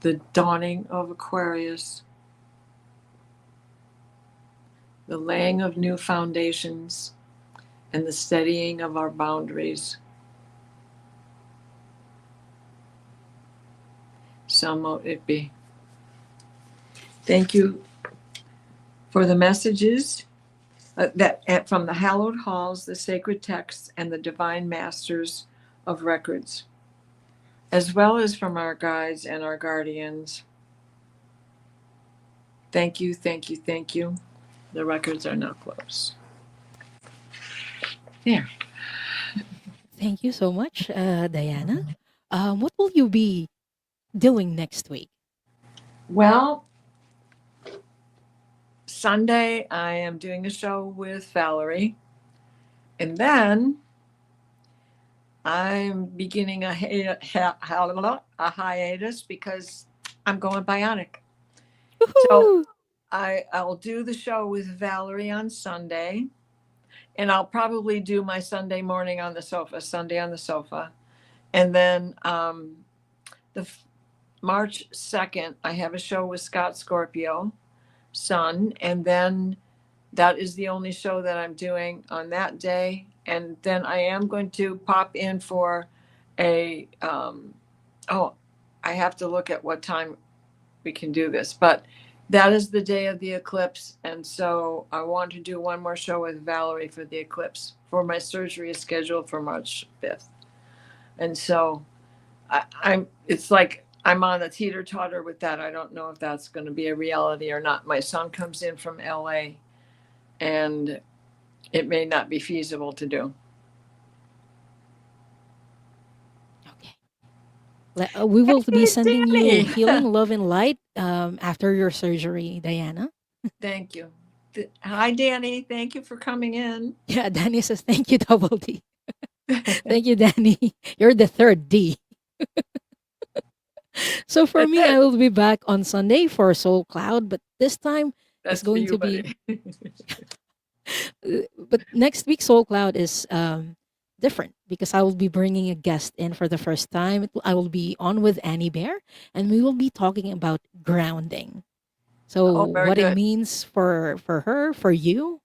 the dawning of Aquarius, the laying of new foundations, and the steadying of our boundaries. So mote it be. Thank you for the messages that from the hallowed halls, the sacred texts, and the divine masters of records, as well as from our guides and our guardians. Thank you, thank you, thank you. The records are now closed. There. Thank you so much, Diana. What will you be doing next week? Well, Sunday I am doing a show with Valerie, and then I'm beginning a hiatus because I'm going bionic. So Woohoo! I'll do the show with Valerie on Sunday, and I'll probably do my Sunday morning on the sofa, Sunday on the sofa. And then March 2nd, I have a show with Scott Scorpio, Sun, and then that is the only show that I'm doing on that day. And then I am going to pop in for I have to look at what time we can do this, but that is the day of the eclipse. And so I want to do one more show with Valerie for the eclipse, for my surgery is scheduled for March 5th. And so it's like I'm on a teeter-totter with that. I don't know if that's going to be a reality or not. My son comes in from LA, and it may not be feasible to do. Okay. We will be sending you Danny. healing, love, and light after your surgery, Diana. Thank you. Hi, Danny. Thank you for coming in. Yeah, Danny says, thank you, Double D. Thank you, Danny. You're the third D. So for That's me, it. I will be back on Sunday for Soul Cloud, but this time That's it's going for you, to be. buddy. But next week, Soul Cloud is different because I will be bringing a guest in for the first time. I will be on with Annie Bear, and we will be talking about grounding. So Oh, very what it good. means for her, for you.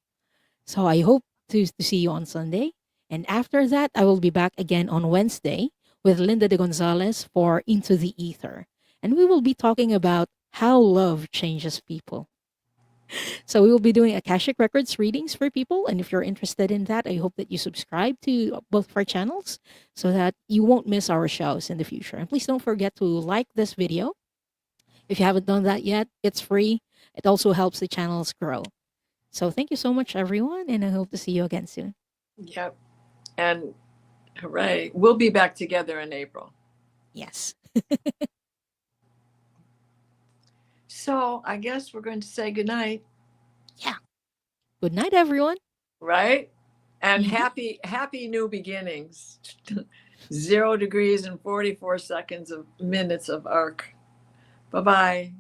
So I hope to see you on Sunday. And after that, I will be back again on Wednesday with Linda de Gonzalez for Into the Ether. And we will be talking about how love changes people. So we will be doing Akashic Records readings for people. And if you're interested in that, I hope that you subscribe to both of our channels so that you won't miss our shows in the future. And please don't forget to like this video. If you haven't done that yet, it's free. It also helps the channels grow. So thank you so much, everyone. And I hope to see you again soon. Yep. And hooray. We'll be back together in April. Yes. So I guess we're going to say goodnight. Yeah. Good night, everyone. Right? And Mhm. happy new beginnings. 0 degrees and 44 seconds of minutes of arc. Bye-bye.